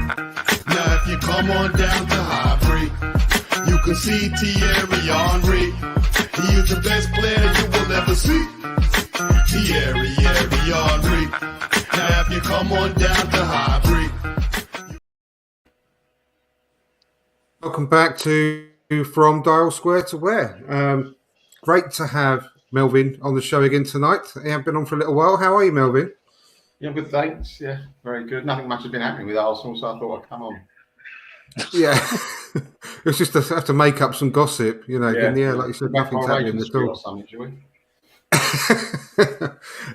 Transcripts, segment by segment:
Now if you come on down to Highbury, you can see Thierry Henry. He is the best player you will ever see. Thierry Henry. Now if you come on down to Highbury. Welcome back to From Dial Square to Where. Great to have Melvin on the show again tonight. He hasn't been on for a little while. How are you, Melvin? Yeah, good, thanks. Yeah, very good. Nothing much has been happening with Arsenal, so I thought I'd come on. Yeah, it's just to have to make up some gossip, you know. Yeah, like you said, nothing's happening at all. Or something, shall we?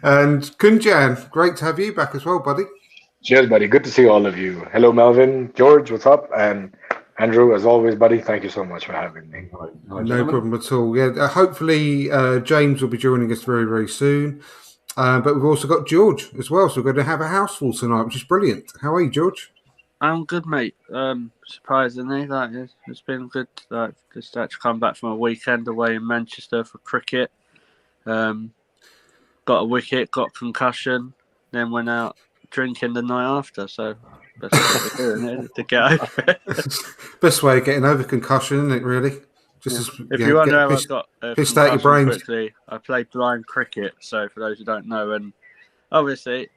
And Kunjan, great to have you back as well, buddy. Cheers, buddy. Good to see all of you. Hello, Melvin. George, what's up? And Andrew, as always, buddy, thank you so much for having me. No problem at all. Yeah, hopefully James will be joining us very, very soon. But we've also got George as well, so we're going to have a house full tonight, which is brilliant. How are you, George? I'm good, mate. Surprisingly, it's been good. Just had to come back from a weekend away in Manchester for cricket. Got a wicket, got concussion, then went out drinking the night after. So that's what we're doing, isn't it, to get over it. Best way of getting over concussion, isn't it? Really. If you wonder how I got pissed out your brains quickly, I played blind cricket. So for those who don't know, and obviously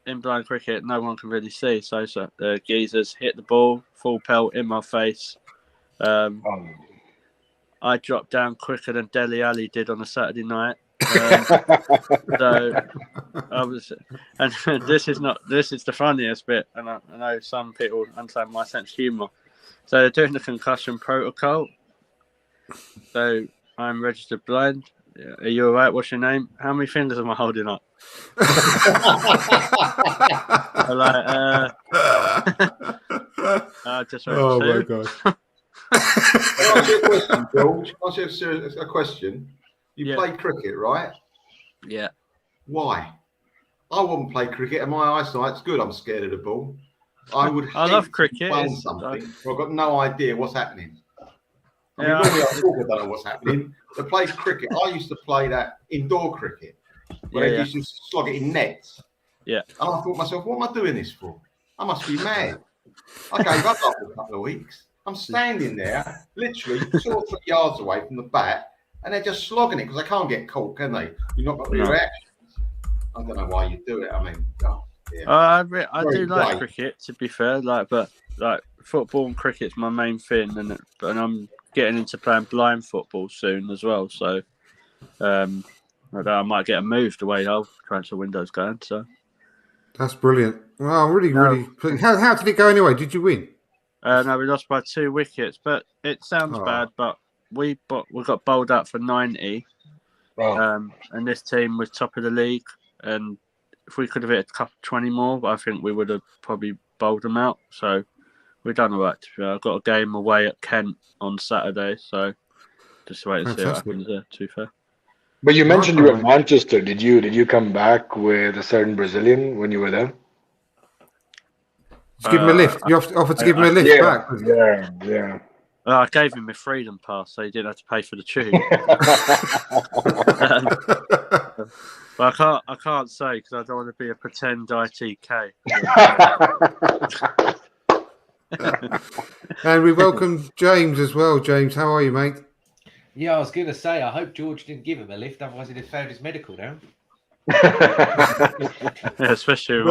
in blind cricket, no one can really see. So the geezers hit the ball full pelt in my face. I dropped down quicker than Dele Alli did on a Saturday night. So I was, and this is the funniest bit. And I know some people understand my sense of humour. So they're doing the concussion protocol. So I'm registered blind. Are you all right? What's your name? How many fingers am I holding up? Just oh my God. Can I ask you a question, George? Can I ask you a question? You play cricket, right? Yeah. Why? I wouldn't play cricket, and my eyesight's good. I'm scared of the ball. I love cricket. Something. I've got no idea what's happening. Normally I don't know what's happening. To play cricket, I used to play that indoor cricket where they used to slog it in nets. Yeah. And I thought to myself, what am I doing this for? I must be mad. I gave up after a couple of weeks. I'm standing there, literally 2 or 3 yards away from the bat, and they're just slogging it because they can't get caught, can they? You've not got the reactions. I don't know why you do it. I mean, I do like cricket, to be fair. But football and cricket's my main thing, and I'm getting into playing blind football soon as well. So I might get a move the way our transfer window's going. So that's brilliant. Well, really. How did it go anyway? Did you win? No, we lost by 2 wickets, but it sounds bad. But we got bowled out for 90. Wow. And this team was top of the league, and if we could have hit a couple 20 more, I think we would have probably bowled them out. So we've done all right. I've got a game away at Kent on Saturday, so just wait and see what happens there, to be fair. But you mentioned you were in Manchester. Did you come back with a certain Brazilian when you were there? Just give him a lift. You offered to give him a lift back. Yeah. I gave him a freedom pass, so he didn't have to pay for the tube. But I can't say because I don't want to be a pretend ITK. And we welcome James as well. James, how are you, mate? Yeah, I was going to say, I hope George didn't give him a lift, otherwise he'd have failed his medical now. Especially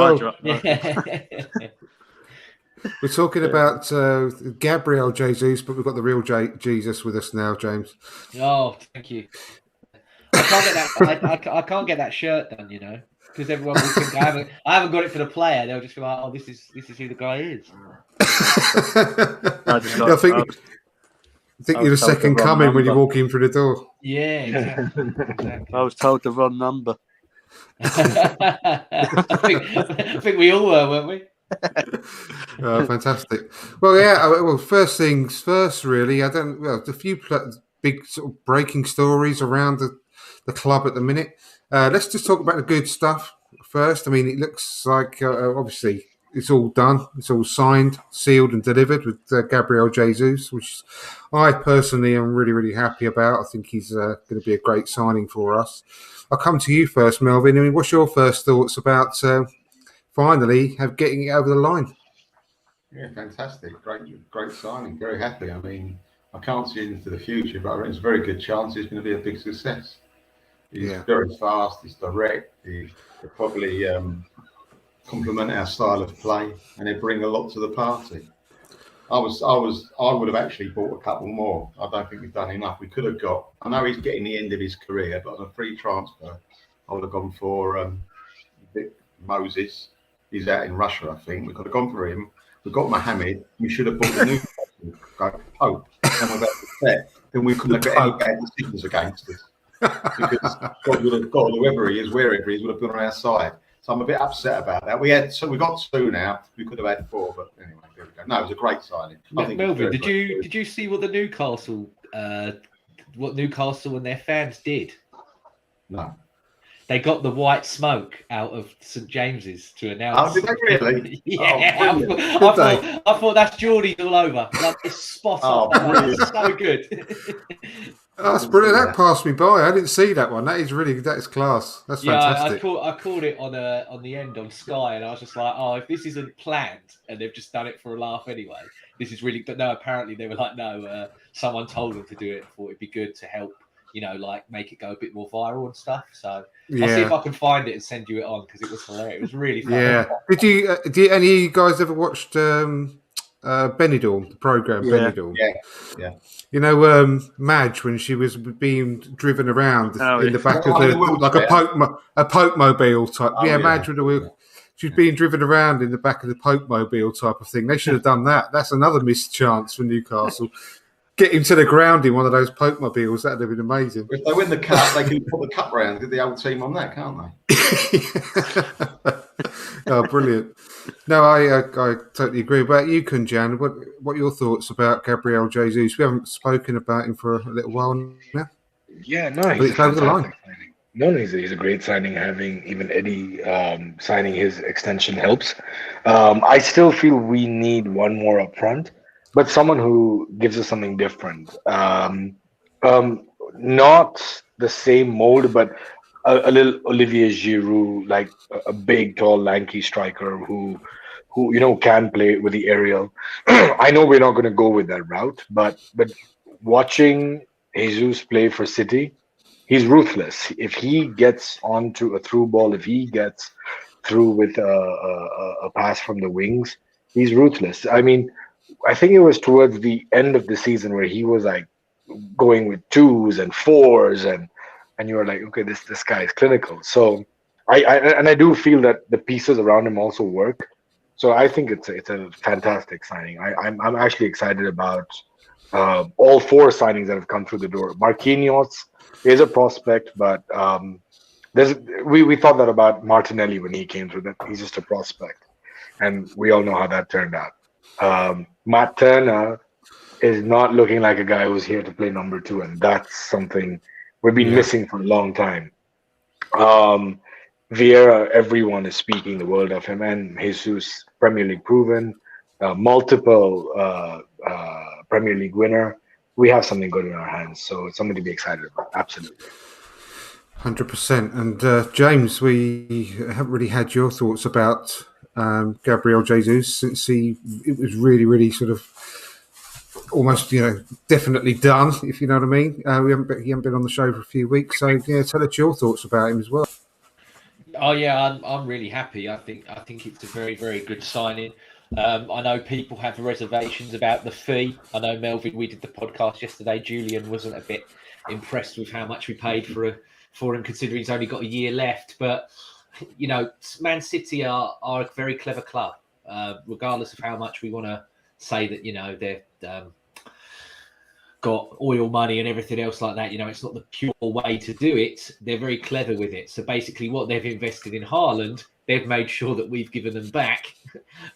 We're talking about Gabriel Jesus, but we've got the real Jesus with us now, James. Oh, thank you. I can't get that shirt done, you know, because everyone will think I haven't got it for the player. They'll just be like, "Oh, this is who the guy is." I think you're the second coming when you walk in through the door. Yeah, exactly. I was told the wrong number. I think we all were, weren't we? Fantastic. Well, yeah. Well, first things first, really. A few big sort of breaking stories around the club at the minute. Let's just talk about the good stuff first. I mean, it looks like obviously it's all done. It's all signed, sealed, and delivered with Gabriel Jesus, which I personally am really, really happy about. I think he's going to be a great signing for us. I'll come to you first, Melvin. I mean, what's your first thoughts about finally getting it over the line? Yeah, fantastic. Great signing. Very happy. I mean, I can't see into the future, but I think it's a very good chance he's going to be a big success. He's Yeah. very fast. He's direct. He'll probably complement our style of play, and they bring a lot to the party. I would have actually bought a couple more. I don't think we've done enough. We could have got. I know he's getting the end of his career, but on a free transfer, I would have gone for Vic Moses. He's out in Russia, I think. We could have gone for him. We got Mohammed. We should have bought the new guy, Pope, and we've had the set. Then we couldn't have got any bad decisions against us because God would have got whoever he is, wherever he is, would have been on our side. So I'm a bit upset about that. We got two now. We could have had four, but anyway, there we go. No, it was a great signing. I think Melvin, did you see what the Newcastle and their fans did? No. They got the white smoke out of St James's to announce. Oh, did they really? Yeah, Oh, I thought that's Geordie's all over. Like, it's spot on. It's so good. Oh, that's brilliant. That passed me by. I didn't see that one. That is class. That's fantastic. I called it on the end on Sky, and I was just like, oh, if this isn't planned and they've just done it for a laugh anyway, this is really. But no, apparently they were like, no, someone told them to do it. Thought it'd be good to help, like make it go a bit more viral and stuff. So I'll see if I can find it and send you it on because it was hilarious. It was really fun. Yeah. Did any of you guys ever watched Benidorm, the program Benidorm? Yeah. You know, Madge, when she was being driven around in the back of a Pope mobile type. Madge with a wheel. She was being driven around in the back of the Pope mobile type of thing. They should have done that. That's another missed chance for Newcastle. Get him to the ground in one of those Pope mobiles. That'd have been amazing. If they win the cup, they can put the cup round. Get the old team on that, can't they? Oh, brilliant. No, I totally agree. About you, Kunjan, what are your thoughts about Gabriel Jesus? We haven't spoken about him for a little while now. Yeah, no, he's over the line. No, he's a great signing. Having even Eddie signing his extension helps. I still feel we need one more up front, but someone who gives us something different. Not the same mold, but a little Olivier Giroud, like a big, tall, lanky striker who can play with the aerial. I know we're not going to go with that route, but watching Jesus play for City, he's ruthless. If he gets onto a through ball, if he gets through with a pass from the wings, he's ruthless. I mean, I think it was towards the end of the season where he was like going with 2s and 4s and you were like, okay, this guy is clinical. So I do feel that the pieces around him also work. So I think it's a fantastic signing. I'm actually excited about all 4 signings that have come through the door. Marquinhos is a prospect, but we thought that about Martinelli when he came through. That he's just a prospect, and we all know how that turned out. Matt Turner is not looking like a guy who's here to play number 2, and that's something we've been missing for a long time. Vieira, everyone is speaking the world of him, and Jesus, Premier League proven, multiple Premier League winner. We have something good in our hands, so it's something to be excited about. Absolutely. 100%. And James, we haven't really had your thoughts about Gabriel Jesus since it was really, really sort of almost, definitely done, if you know what I mean. He hasn't been on the show for a few weeks, so tell us your thoughts about him as well. Oh yeah, I'm really happy. I think it's a very, very good signing. I know people have reservations about the fee. I know, Melvin, we did the podcast yesterday. Julian wasn't a bit impressed with how much we paid for him, considering he's only got a year left. But Man City are a very clever club, regardless of how much we want to say that they're got oil money and everything else like that. It's not the pure way to do it. They're very clever with it. So basically, what they've invested in Haaland, they've made sure that we've given them back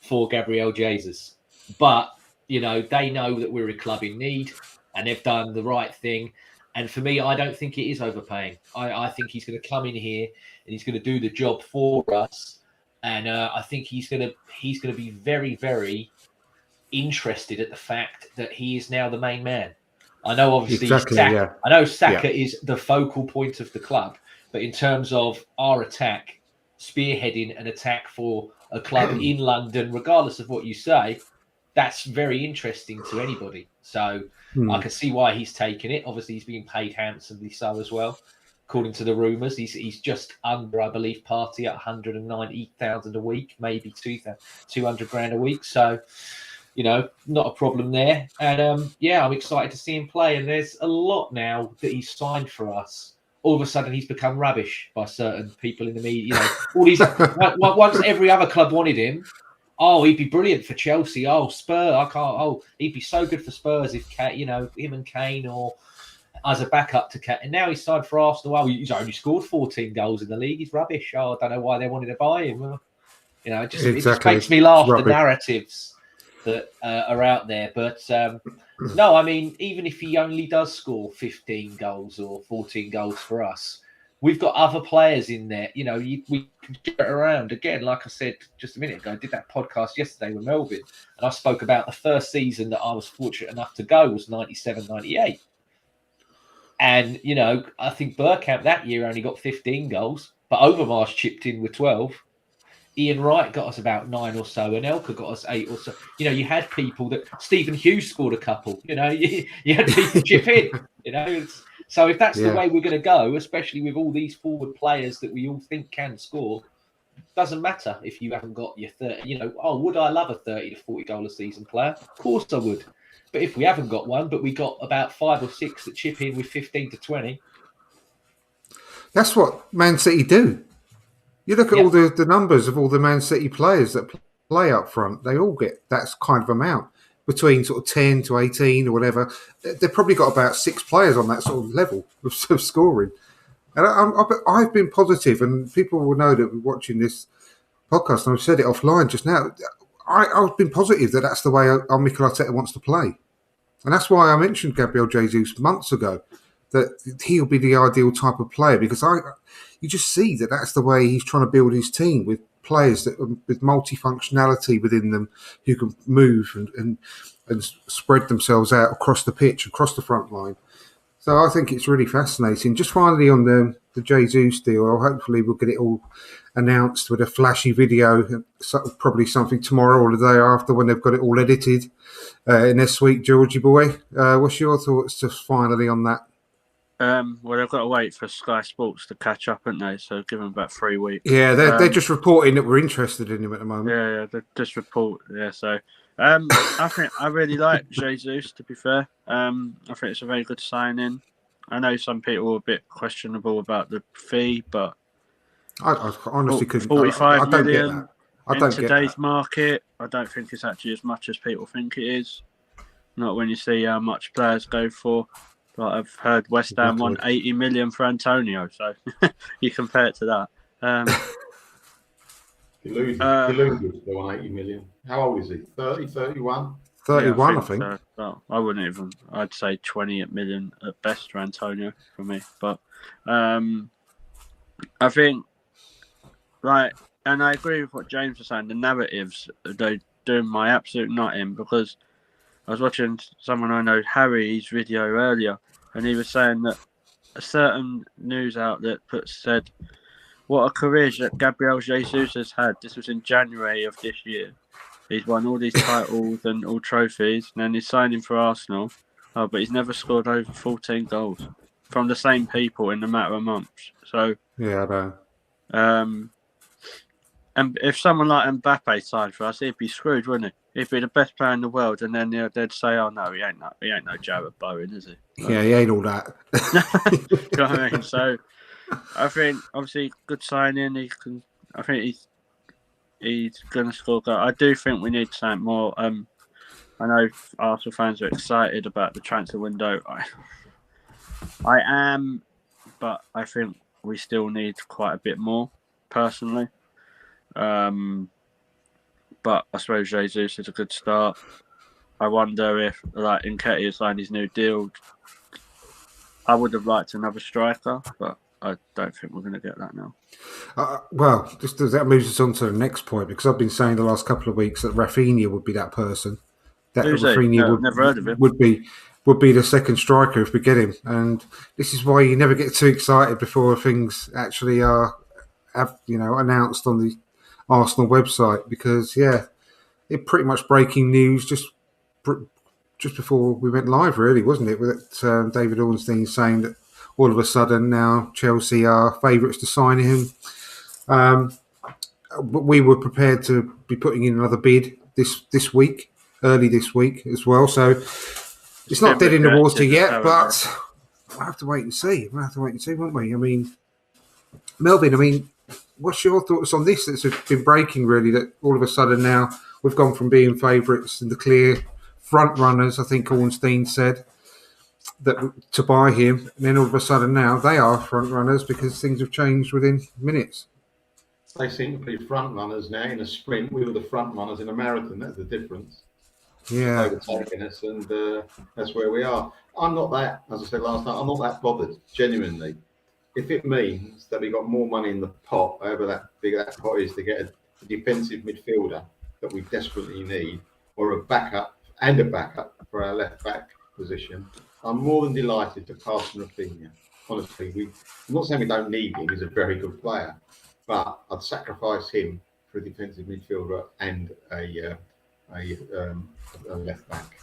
for Gabriel Jesus. But they know that we're a club in need, and they've done the right thing. And for me, I don't think it is overpaying. I think he's going to come in here and he's going to do the job for us. And I think he's going to be very, very interested at the fact that he is now the main man. I know, obviously, Saka is the focal point of the club, but in terms of our attack, spearheading an attack for a club in London, regardless of what you say, that's very interesting to anybody. So Hmm. I can see why he's taken it. Obviously, he's being paid handsomely so as well. According to the rumours, he's just under, I believe, Party at 190,000 a week, maybe 200 grand a week. So, not a problem there. And yeah, I'm excited to see him play. And there's a lot now that he's signed for us. All of a sudden, he's become rubbish by certain people in the media. All these once every other club wanted him. Oh, he'd be brilliant for Chelsea. Oh, Spurs. I can't. Oh, he'd be so good for Spurs if him and Kane or as a backup to Kane. And now he's signed for Arsenal. Well, he's only scored 14 goals in the league. He's rubbish. Oh, I don't know why they wanted to buy him. Well, it just makes me laugh. The narratives that are out there. But no, I mean, even if he only does score 15 goals or 14 goals for us, we've got other players in there. We can get around. Again, like I said just a minute ago, I did that podcast yesterday with Melvin, and I spoke about the first season that I was fortunate enough to go was 97, 98. And, I think Bergkamp that year only got 15 goals, but Overmars chipped in with 12. Ian Wright got us about 9 or so, and Elka got us 8 or so. You had people that Stephen Hughes scored a couple. You had people chip in. So if that's the way we're going to go, especially with all these forward players that we all think can score, doesn't matter if you haven't got your 30. Would I love a 30 to 40 goal a season player? Of course I would. But if we haven't got one, but we got about 5 or 6 that chip in with 15 to 20. That's what Man City do. You look at all the numbers of all the Man City players that play up front, they all get that kind of amount, between sort of 10 to 18 or whatever. They've probably got about 6 players on that sort of level of scoring. And I've been positive, and people will know that we're watching this podcast, and I've said it offline just now. I've been positive that that's the way Mikel Arteta wants to play. And that's why I mentioned Gabriel Jesus months ago, that he'll be the ideal type of player, because you just see that that's the way he's trying to build his team, with players that with multifunctionality within them, who can move and spread themselves out across the pitch, across the front line. So I think it's really fascinating. Just finally on the Jesus deal, hopefully we'll get it all announced with a flashy video, probably something tomorrow or the day after when they've got it all edited in their sweet Georgie boy. What's your thoughts just finally on that? Well, they've got to wait for Sky Sports to catch up, haven't they? So give them about 3 weeks. Yeah, they're just reporting that we're interested in him at the moment. Yeah, they just report. Yeah, so I think I really like Jesus. To be fair, I think it's a very good signing. I know some people are a bit questionable about the fee, but I honestly couldn't. 45 I don't million get that. I don't in today's get that. market. I don't think it's actually as much as people think it is. Not when you see how much players go for. But I've heard West Ham want 80 million for Antonio, so you compare it to that. Deluded they want 80 million. How old is he? 30, 31? 31, Yeah, I think. So. Well, I wouldn't even. I'd say 20 million at best for Antonio for me. But I think, and I agree with what James was saying. The narratives, they're doing my absolute nut in, because I was watching someone I know, Harry's video earlier, and he was saying that a certain news outlet said, what a career that Gabriel Jesus has had. This was in January of this year. He's won all these titles and all trophies, and then he's signing for Arsenal. Oh, but he's never scored over 14 goals from the same people in a matter of months. So yeah, I know. And if someone like Mbappe signed for us, he'd be screwed, wouldn't he? He'd be the best player in the world, and then they'd say, "Oh no, he ain't no Jared Bowen, is he?" Yeah, he ain't all that. You know what I mean? So I think obviously good signing. I think he's gonna score goal. I do think we need something more. I know Arsenal fans are excited about the transfer window. I am, but I think we still need quite a bit more, personally. But I suppose Jesus is a good start. I wonder if, like, Nketiah signed his new deal. I would have liked another striker, but I don't think we're going to get that now. Well, that moves us on to the next point, because I've been saying the last couple of weeks that Rafinha would be that person. That Who's Rafinha never heard of him. would be the second striker if we get him. And this is why you never get too excited before things actually are announced on the Arsenal website, because it pretty much breaking news just before we went live, really, wasn't it? With David Ornstein saying that all of a sudden now Chelsea are favourites to sign him. But we were prepared to be putting in another bid this week, early this week as well. So it's not dead in the water yet, but we'll have to wait and see. We'll have to wait and see, won't we? I mean, Melvin, what's your thoughts on this that's been breaking, really, that all of a sudden now we've gone from being favourites and the clear front runners, I think Ornstein said, that to buy him, and then all of a sudden now they are front runners because things have changed within minutes. They seem to be front runners now in a sprint. We were the front runners in a marathon. That's the difference. Yeah. Overtaking us, and that's where we are. I'm not that, as I said last night, I'm not that bothered, genuinely. If it means that we got more money in the pot, however that big that pot is, to get a defensive midfielder that we desperately need, or a backup for our left back position, I'm more than delighted to pass on Rafinha. Honestly, I'm not saying we don't need him. He's a very good player, but I'd sacrifice him for a defensive midfielder and a left back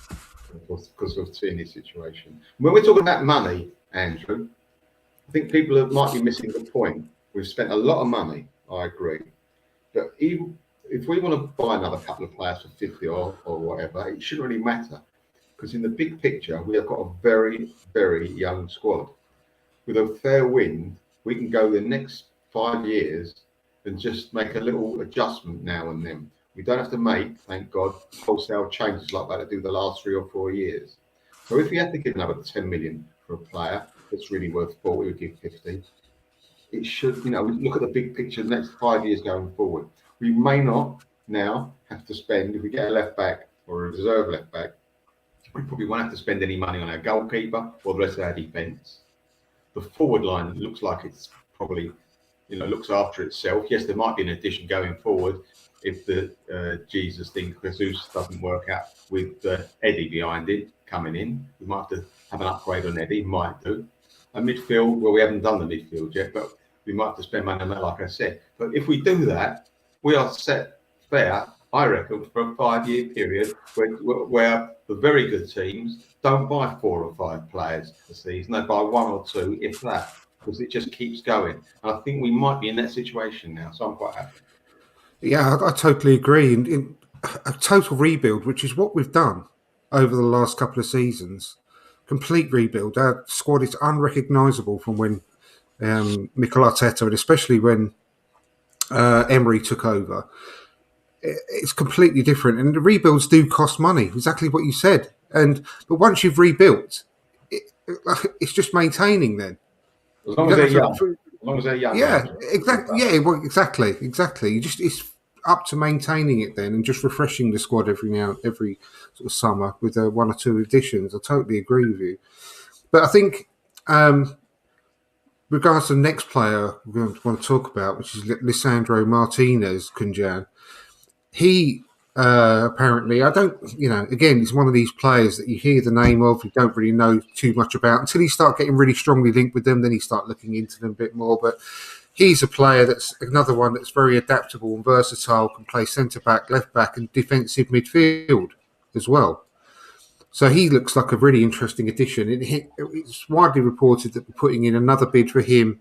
because of Tierney's situation. When we're talking about money, Andrew, I think people might be missing the point. We've spent a lot of money, I agree. But even if we want to buy another couple of players for 50 or whatever, it shouldn't really matter. Because in the big picture, we have got a very, very young squad. With a fair wind, we can go the next 5 years and just make a little adjustment now and then. We don't have to make, thank God, wholesale changes like that to do the last 3 or 4 years. So if we had to give another 10 million for a player that's really worth 40, we would give 50. It should, look at the big picture the next 5 years going forward. We may not now have to spend, if we get a left back or a reserve left back, we probably won't have to spend any money on our goalkeeper or the rest of our defence. The forward line looks like it's probably, looks after itself. Yes, there might be an addition going forward if the Jesus thing, Jesus doesn't work out with Eddie behind it coming in. We might have to have an upgrade on Eddie, might do. A midfield, well, we haven't done the midfield yet, but we might have to spend money on that, like I said. But if we do that, we are set fair, I reckon, for a 5-year period where the very good teams don't buy 4 or 5 players a season. They buy 1 or 2, if that, because it just keeps going. And I think we might be in that situation now, so I'm quite happy. Yeah, I totally agree. In a total rebuild, which is what we've done over the last couple of seasons, complete rebuild. Our squad is unrecognisable from when Mikel Arteta, and especially when Emery took over. It's completely different, and the rebuilds do cost money. Exactly what you said. But once you've rebuilt, it's just maintaining. Then, as long as they're young. As long as they're young. Yeah, exactly. Yeah, well, exactly. It's up to maintaining it then, and just refreshing the squad every sort of summer with 1 or 2 additions. I totally agree with you. But I think, regards to the next player we want to talk about, which is Lisandro Martinez, Kunjan. He apparently, I don't, again, he's one of these players that you hear the name of, you don't really know too much about until you start getting really strongly linked with them. Then you start looking into them a bit more. But he's a player that's another one that's very adaptable and versatile, can play centre back, left back, and defensive midfield as well. So he looks like a really interesting addition. It's widely reported that we're putting in another bid for him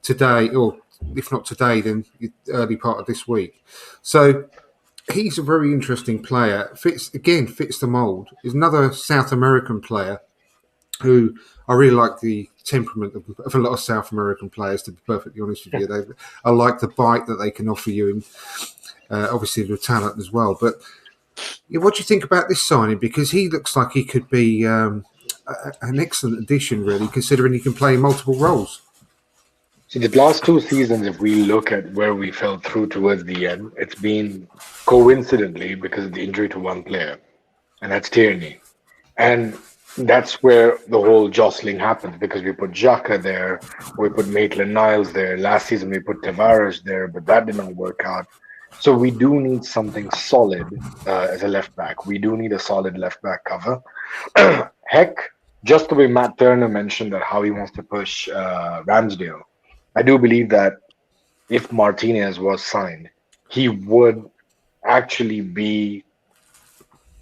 today, or if not today, then the early part of this week. So he's a very interesting player. Fits the mould. He's another South American player who I really like the temperament of a lot of South American players, to be perfectly honest with you. I like the bite that they can offer you, and obviously the talent as well. But what do you think about this signing? Because he looks like he could be an excellent addition, really, considering he can play multiple roles. So the last 2 seasons, if we look at where we fell through towards the end, it's been coincidentally because of the injury to one player, and that's Tierney. And that's where the whole jostling happened, because we put Xhaka there, we put Maitland-Niles there. Last season we put Tavares there, but that did not work out. So we do need something solid as a left back. We do need a solid left back cover. Heck, just the way Matt Turner mentioned that how he wants to push Ramsdale, I do believe that if Martinez was signed, he would actually be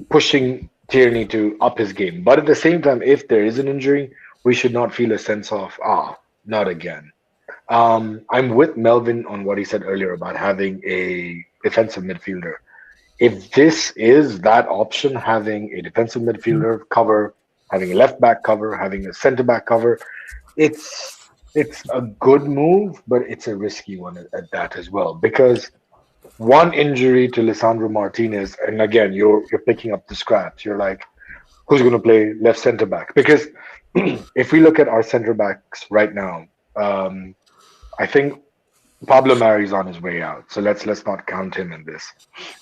pushing Tierney to up his game. But at the same time, if there is an injury, we should not feel a sense of, not again. I'm with Melvin on what he said earlier about having a defensive midfielder. If this is that option, having a defensive midfielder cover, having a left back cover, having a center back cover, it's a good move, but it's a risky one at that as well. Because one injury to Lisandro Martinez, and again, you're picking up the scraps. You're like, who's going to play left center back? Because if we look at our center backs right now, I think Pablo Mari's on his way out, so let's not count him in this.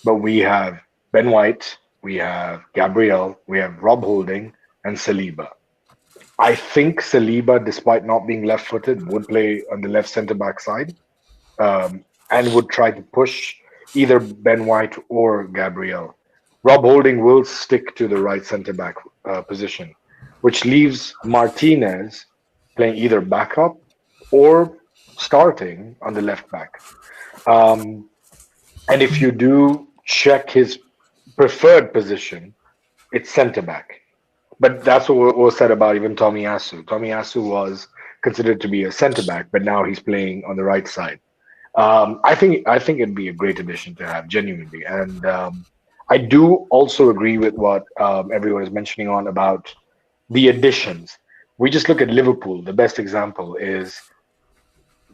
But we have Ben White, we have Gabriel, we have Rob Holding, and Saliba. I think Saliba, despite not being left-footed, would play on the left centre back side, and would try to push either Ben White or Gabriel. Rob Holding will stick to the right centre back position, which leaves Martinez playing either backup or starting on the left back. Um, and if you do check his preferred position, it's centre back. But that's what was said about even Tommy Asu. Tommy Asu was considered to be a centre back, but now he's playing on the right side. I think it'd be a great addition to have, genuinely. And I do also agree with what everyone is mentioning on about the additions. We just look at Liverpool. The best example is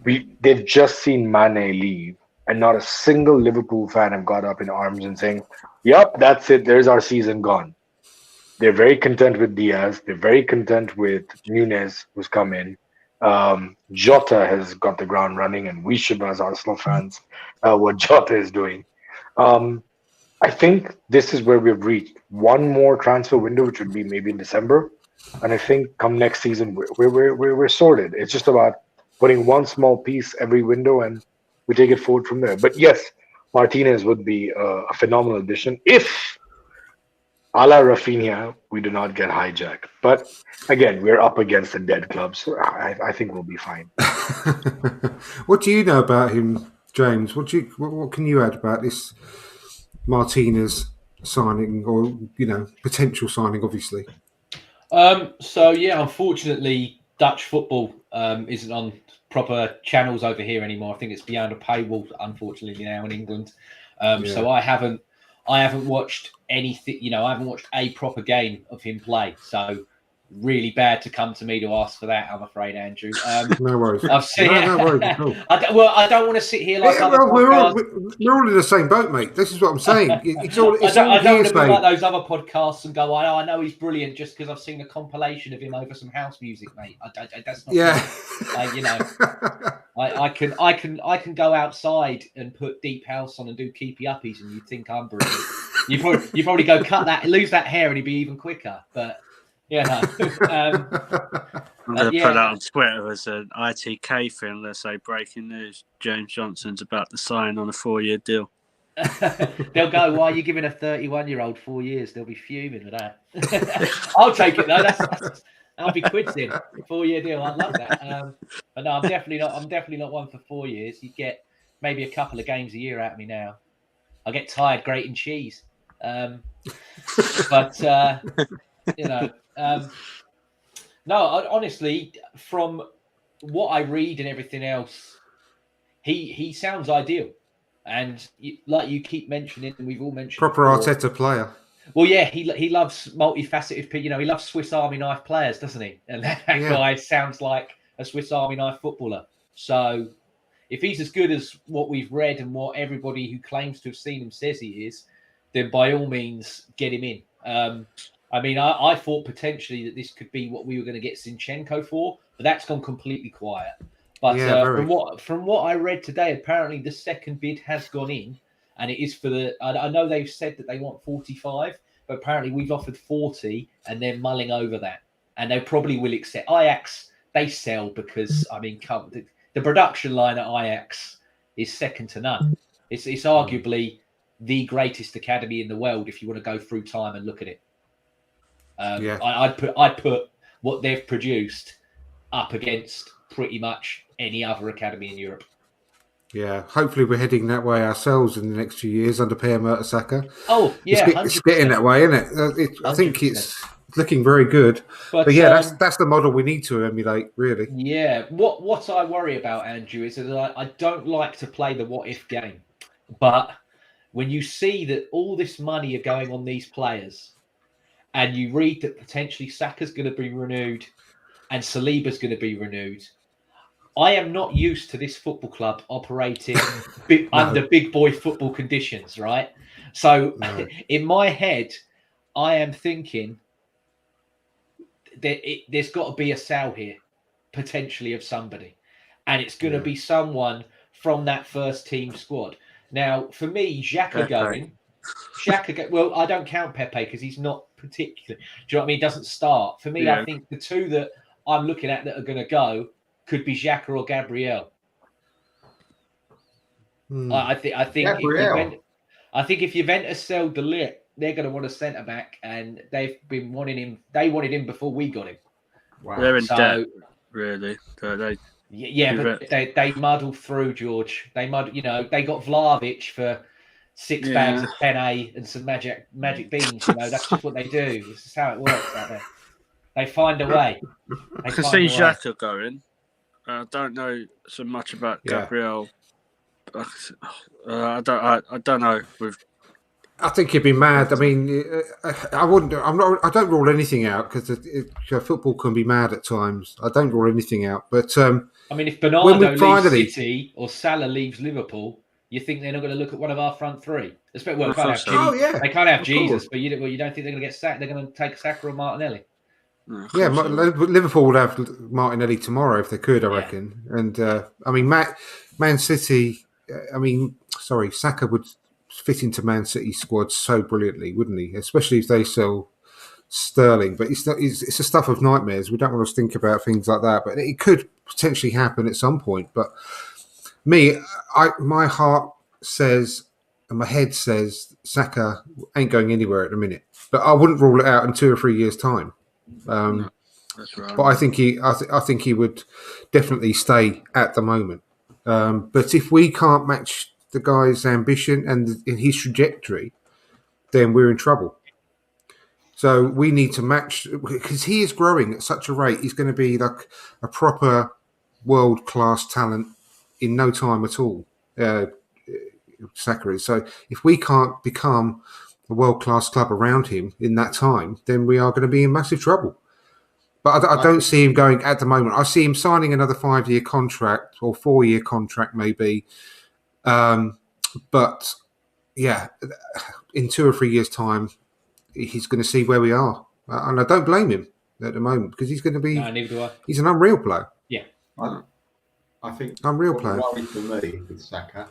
they've just seen Mane leave, and not a single Liverpool fan have got up in arms and saying, "Yep, that's it. There's our season gone." They're very content with Diaz. They're very content with Nunez, who's come in. Jota has got the ground running, and we should know as Arsenal fans what Jota is doing. Um, I think this is where we've reached one more transfer window, which would be maybe in December, and I think come next season we're sorted. It's just about putting one small piece every window, and we take it forward from there. But yes, Martinez would be a phenomenal addition if, a la Rafinha, we do not get hijacked. But again, we're up against a dead club, so I think we'll be fine. What do you know about him, James? What can you add about this Martinez signing, or potential signing? Obviously, So yeah, unfortunately, Dutch football isn't on proper channels over here anymore. I think it's behind a paywall, unfortunately, now in England. So I haven't watched anything. I haven't watched a proper game of him play. So really bad to come to me to ask for that, I'm afraid, Andrew. no worries. I've seen. No worries at all. I don't want to sit here like other we're podcasts. all in the same boat, mate. This is what I'm saying. It's all I don't want to hearsay. be like those other podcasts and go, I know he's brilliant just because I've seen a compilation of him over some house music, mate. That's not. Yeah. I can go outside and put deep house on and do keepy uppies, and you think I'm brilliant. You probably go cut that, lose that hair, and he'd be even quicker. But yeah, no. I'm going to put that on Twitter as an ITK thing. Let's say breaking news: James Johnson's about to sign on a 4-year deal. They'll go, why are you giving a 31-year-old 4 years? They'll be fuming with that. I'll take it though. I'll be quids in 4-year deal. I love that. But no, I'm definitely not one for 4 years. You get maybe a couple of games a year out of me now. I get tired grating cheese. No, honestly, from what I read and everything else, he sounds ideal. And like you keep mentioning, and we've all mentioned proper before, Arteta player. Well, yeah, he loves multifaceted. He loves Swiss Army knife players, doesn't he? And that guy sounds like a Swiss Army knife footballer. So if he's as good as what we've read and what everybody who claims to have seen him says he is, then by all means get him in. I thought potentially that this could be what we were going to get Zinchenko for, but that's gone completely quiet. But from what I read today, apparently the second bid has gone in, and it is for I know they've said that they want 45, but apparently we've offered 40, and they're mulling over that, and they probably will accept. Ajax, they sell because the production line at Ajax is second to none. It's arguably the greatest academy in the world if you want to go through time and look at it. I'd put what they've produced up against pretty much any other academy in Europe. Yeah, hopefully we're heading that way ourselves in the next few years under Per Mertesacker. Oh yeah, It's getting 100%. that way, isn't it? I think 100%. it's looking very good. But But yeah, that's the model we need to emulate, really. yeah, what I worry about, Andrew, is that I don't like to play the what if game. But when you see that all this money are going on these players, and you read that potentially Saka's going to be renewed and Saliba's going to be renewed, I am not used to this football club operating under big boy football conditions, right? So in my head, I am thinking that there's got to be a sell here, potentially, of somebody. And it's going to be someone from that first team squad. Now, for me, Xhaka going. Well, I don't count Pepe because he's not particular. Do you know what I mean? He doesn't start. For me, I think the two that I'm looking at that are going to go could be Xhaka or Gabriel. I think Gabriel. I think if Juventus sell De Ligt, they're going to want a centre back, and they've been wanting him. They wanted him before we got him. Wow. They're in debt, really. Yeah, but they muddle through, George. They muddle. You know, they got Vlahovic for 6 bags of penne and some magic beans. You know, that's just what they do. This is how it works out there. They find a way. I can see Xhaka going. I don't know so much about Gabriel. I don't know. I think he'd be mad. I mean, I wouldn't. I don't rule anything out because football can be mad at times. I don't rule anything out. But I mean, if Bernardo leaves City or Salah leaves Liverpool, you think they're not going to look at one of our front three? Well, they can't have Jesus, but you don't think they're going to get sacked? They're going to take Saka or Martinelli? Yeah, Liverpool would have Martinelli tomorrow if they could, I reckon. And I mean, Man City. Saka would fit into Man City's squad so brilliantly, wouldn't he? Especially if they sell Sterling. But it's the stuff of nightmares. We don't want to think about things like that, but it could potentially happen at some point. But my heart says and my head says Saka ain't going anywhere at the minute. But I wouldn't rule it out in 2 or 3 years' time. No, that's right. But I think he would definitely stay at the moment. But if we can't match the guy's ambition and his trajectory, then we're in trouble. So we need to match, because he is growing at such a rate. He's going to be like a proper world-class talent in no time at all. Saka is. So if we can't become a world-class club around him in that time, then we are going to be in massive trouble. But I don't see him going at the moment. I see him signing another 5-year contract or 4-year contract maybe. But yeah, in 2 or 3 years' time, he's going to see where we are. And I don't blame him at the moment because he's going to be. No, neither do I. He's an unreal player. Yeah. I think unreal player. What worries for me with Saka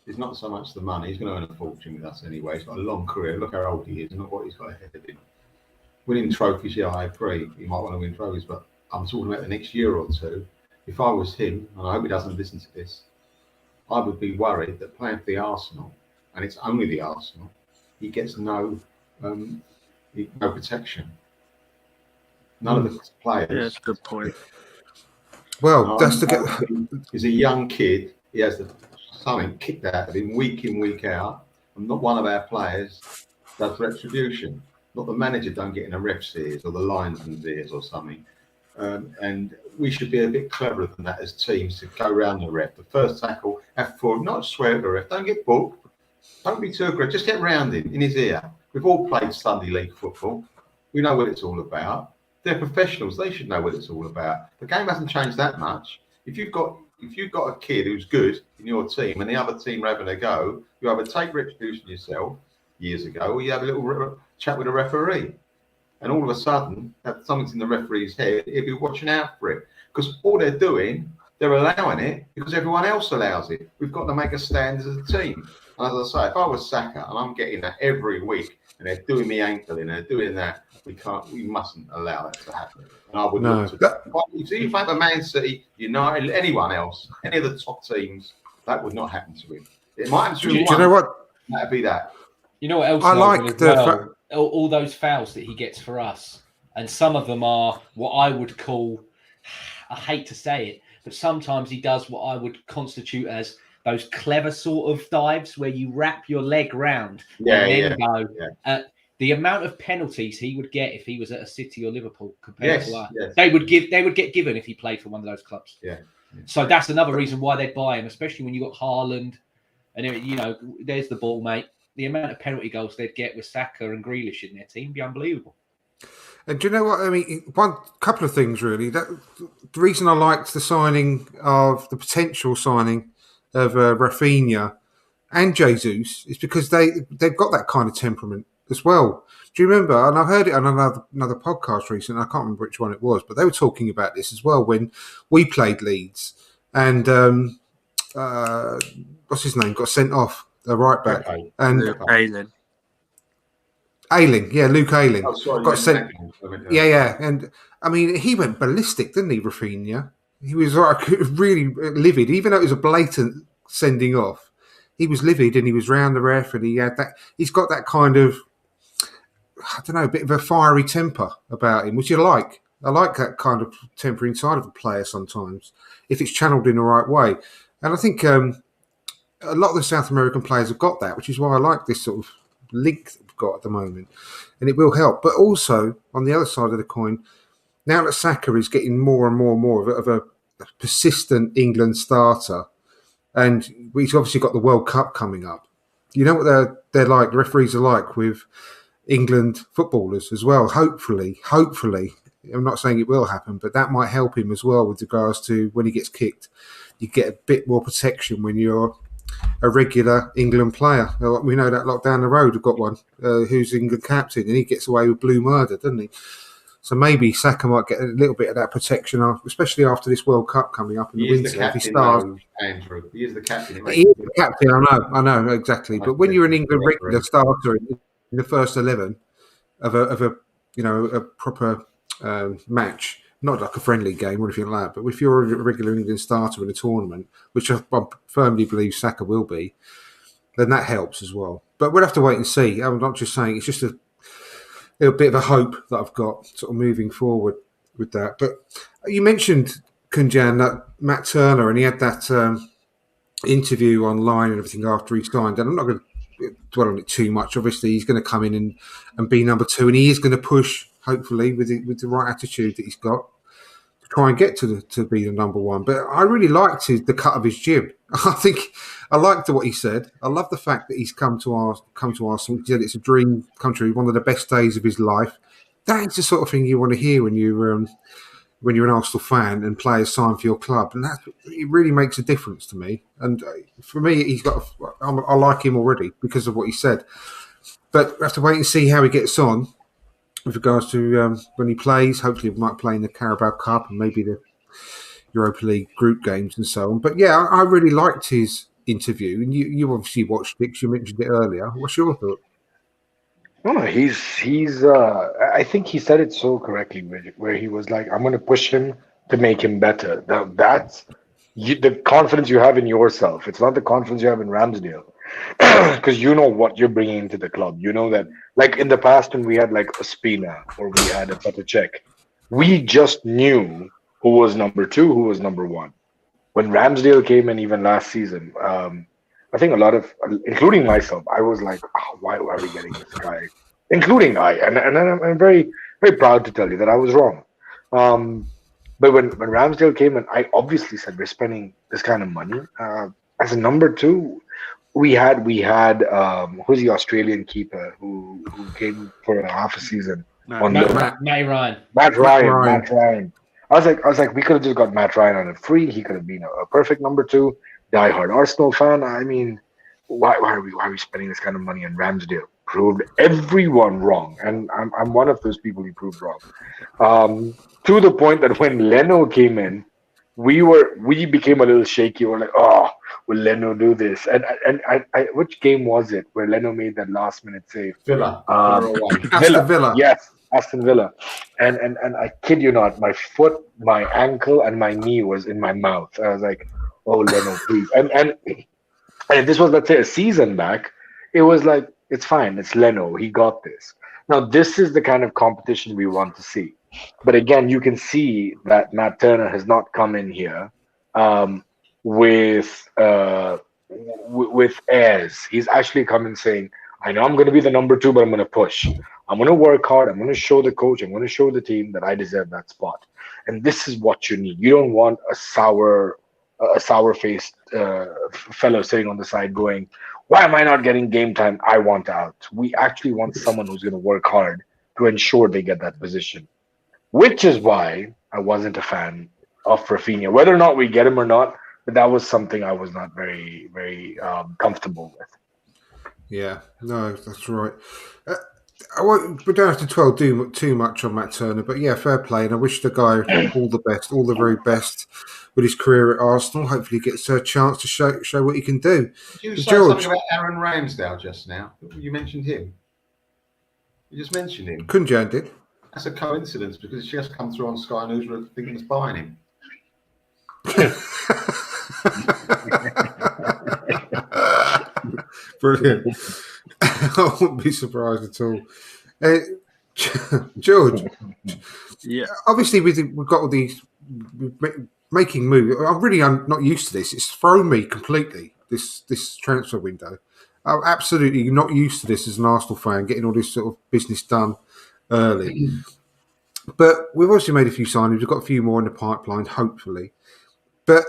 is not so much the money. He's going to earn a fortune with us anyway. He's got a long career. Look how old he is and look what he's got ahead of him. Winning trophies, yeah, I agree. He might want to win trophies, but I'm talking about the next year or two. If I was him, and I hope he doesn't listen to this, I would be worried that playing for the Arsenal, and it's only the Arsenal, he gets no protection. None of the players. Yeah, that's a good point. Well, he's a young kid. He has something kicked out of him week in, week out. And not one of our players does retribution. Not the manager don't get in a ref's ears or the linesman's ears or something. And we should be a bit cleverer than that as teams to go around the ref. The first tackle, have forward, not swear at the ref. Don't get booked. Don't be too aggressive. Just get round him in his ear. We've all played Sunday league football. We know what it's all about. They're professionals. They should know what it's all about. The game hasn't changed that much. If you've got a kid who's good in your team and the other team are having a go, you either take retribution yourself years ago or you have a little chat with a referee. And all of a sudden, something's in the referee's head, he'll be watching out for it. Because all they're doing, they're allowing it because everyone else allows it. We've got to make a stand as a team. And as I say, if I was Saka and I'm getting that every week and they're doing me ankle and they're doing that, we mustn't allow that to happen. And I would look to that. If you think of Man City, United, anyone else, any of the top teams, that would not happen to him. It might happen to him. Do you know what? That'd be that. You know what else? I like all those fouls that he gets for us, and some of them are what I would call, I hate to say it, but sometimes he does what I would constitute as those clever sort of dives where you wrap your leg round Yeah, and then yeah, go. yeah. The amount of penalties he would get if he was at a City or Liverpool compared Yes, to us, yes. they would get given if he played for one of those clubs. Yeah. So that's another reason why they'd buy him, especially when you got Haaland, and there's the ball, mate. The amount of penalty goals they'd get with Saka and Grealish in their team would be unbelievable. And do you know what I mean? One couple of things really. The reason I liked the signing of the potential signing of Rafinha and Jesus is because they've got that kind of temperament as well. Do you remember? And I heard it on another podcast recently. I can't remember which one it was, but they were talking about this as well when we played Leeds and what's his name got sent off, the right back, Okay. and Ayling. Ayling, yeah, Luke Ayling Oh, sorry, got sent. Yeah. Yeah, and I mean he went ballistic, didn't he, Rafinha? He was like really livid, even though it was a blatant sending off. He was livid and he was round the ref, and he had that. He's got that kind of, I don't know, a bit of a fiery temper about him, which you like. I like that kind of temper inside of a player sometimes, if it's channeled in the right way. And I think a lot of the South American players have got that, which is why I like this sort of link that we've got at the moment. And it will help. But also, on the other side of the coin, now that Saka is getting more and more and more of a persistent England starter, and we've obviously got the World Cup coming up. You know what they're like, the referees are like with England footballers as well. Hopefully, I'm not saying it will happen, but that might help him as well with regards to when he gets kicked. You get a bit more protection when you're a regular England player. We know that lot down the road have got one who's England captain, and he gets away with blue murder, doesn't he? So maybe Saka might get a little bit of that protection, especially after this World Cup coming up in the winter. If he stars, Andrew. He is the captain. he is the captain. I know exactly. But when you're an England regular starter in the first 11 of a proper match, not like a friendly game or anything like that, but if you're a regular England starter in a tournament, which I firmly believe Saka will be, then that helps as well. But we'll have to wait and see. I'm not just saying, it's just a bit of a hope that I've got sort of moving forward with that. But you mentioned, Kunjan, that Matt Turner, and he had that interview online and everything after he signed, and I'm not going to dwell on it too much. Obviously, he's going to come in and be number 2, and he is going to push, hopefully, with the right attitude that he's got, to try and get to be the number 1. But I really liked the cut of his jib. I think I liked what he said. I love the fact that he's come to Arsenal. He said it's a dream country, one of the best days of his life. That is the sort of thing you want to hear when you're an Arsenal fan and players sign for your club, and it really makes a difference to me. And for me, I like him already because of what he said. But we have to wait and see how he gets on with regards to when he plays. Hopefully, he might play in the Carabao Cup and maybe the Europa League group games and so on. But yeah, I really liked his interview, and you obviously watched it because you mentioned it earlier. What's your thought? No, he's. I think he said it so correctly, where he was like, "I'm going to push him to make him better." That's the confidence you have in yourself. It's not the confidence you have in Ramsdale, because you know what you're bringing into the club. You know that, like in the past when we had like Ospina or we had a Petacek, we just knew who was number 2, who was number 1. When Ramsdale came in, even last season, I think a lot of, including myself, I was like, oh, why are we getting this guy? Including and I'm very, very proud to tell you that I was wrong. But when Ramsdale came in, I obviously said we're spending this kind of money. As a number 2, we had who's the Australian keeper who came for a half a season on Matt Ryan. Matt Ryan. I was like, we could have just got Matt Ryan on a free. He could have been a perfect number 2. Diehard Arsenal fan. I mean, why are we spending this kind of money on Ramsdale? Proved everyone wrong, and I'm one of those people he proved wrong. To the point that when Leno came in, we became a little shaky. We're like, oh, will Leno do this? And I which game was it where Leno made that last minute save? Villa. Aston Villa. Yes, Aston Villa. And I kid you not, my foot, my ankle, and my knee was in my mouth. I was like, oh, Leno, please. And if this was, let's say, a season back, it was like, it's fine. It's Leno. He got this. Now, this is the kind of competition we want to see. But again, you can see that Matt Turner has not come in here with with airs. He's actually come and saying, I know I'm going to be the number 2, but I'm going to push. I'm going to work hard. I'm going to show the coach. I'm going to show the team that I deserve that spot. And this is what you need. You don't want a sour-faced fellow sitting on the side going, why am I not getting game time? I want out. We actually want someone who's going to work hard to ensure they get that position, which is why I wasn't a fan of Rafinha. Whether or not we get him or not, but that was something I was not very, very comfortable with. Yeah, no, that's right. We don't have to dwell too much on Matt Turner, but yeah, fair play. And I wish the guy all the best, all the very best with his career at Arsenal. Hopefully, he gets a chance to show what he can do. Did you say George, something about Aaron Ramsdale just now? You mentioned him. You just mentioned him. Kunjan did. That's a coincidence because it's just come through on Sky News thinking of buying him. Brilliant. I wouldn't be surprised at all. George, Yeah. obviously we've got all these making moves. I'm not used to this. It's thrown me completely, this transfer window. I'm absolutely not used to this as an Arsenal fan, getting all this sort of business done early. But we've obviously made a few signings. We've got a few more in the pipeline, hopefully. But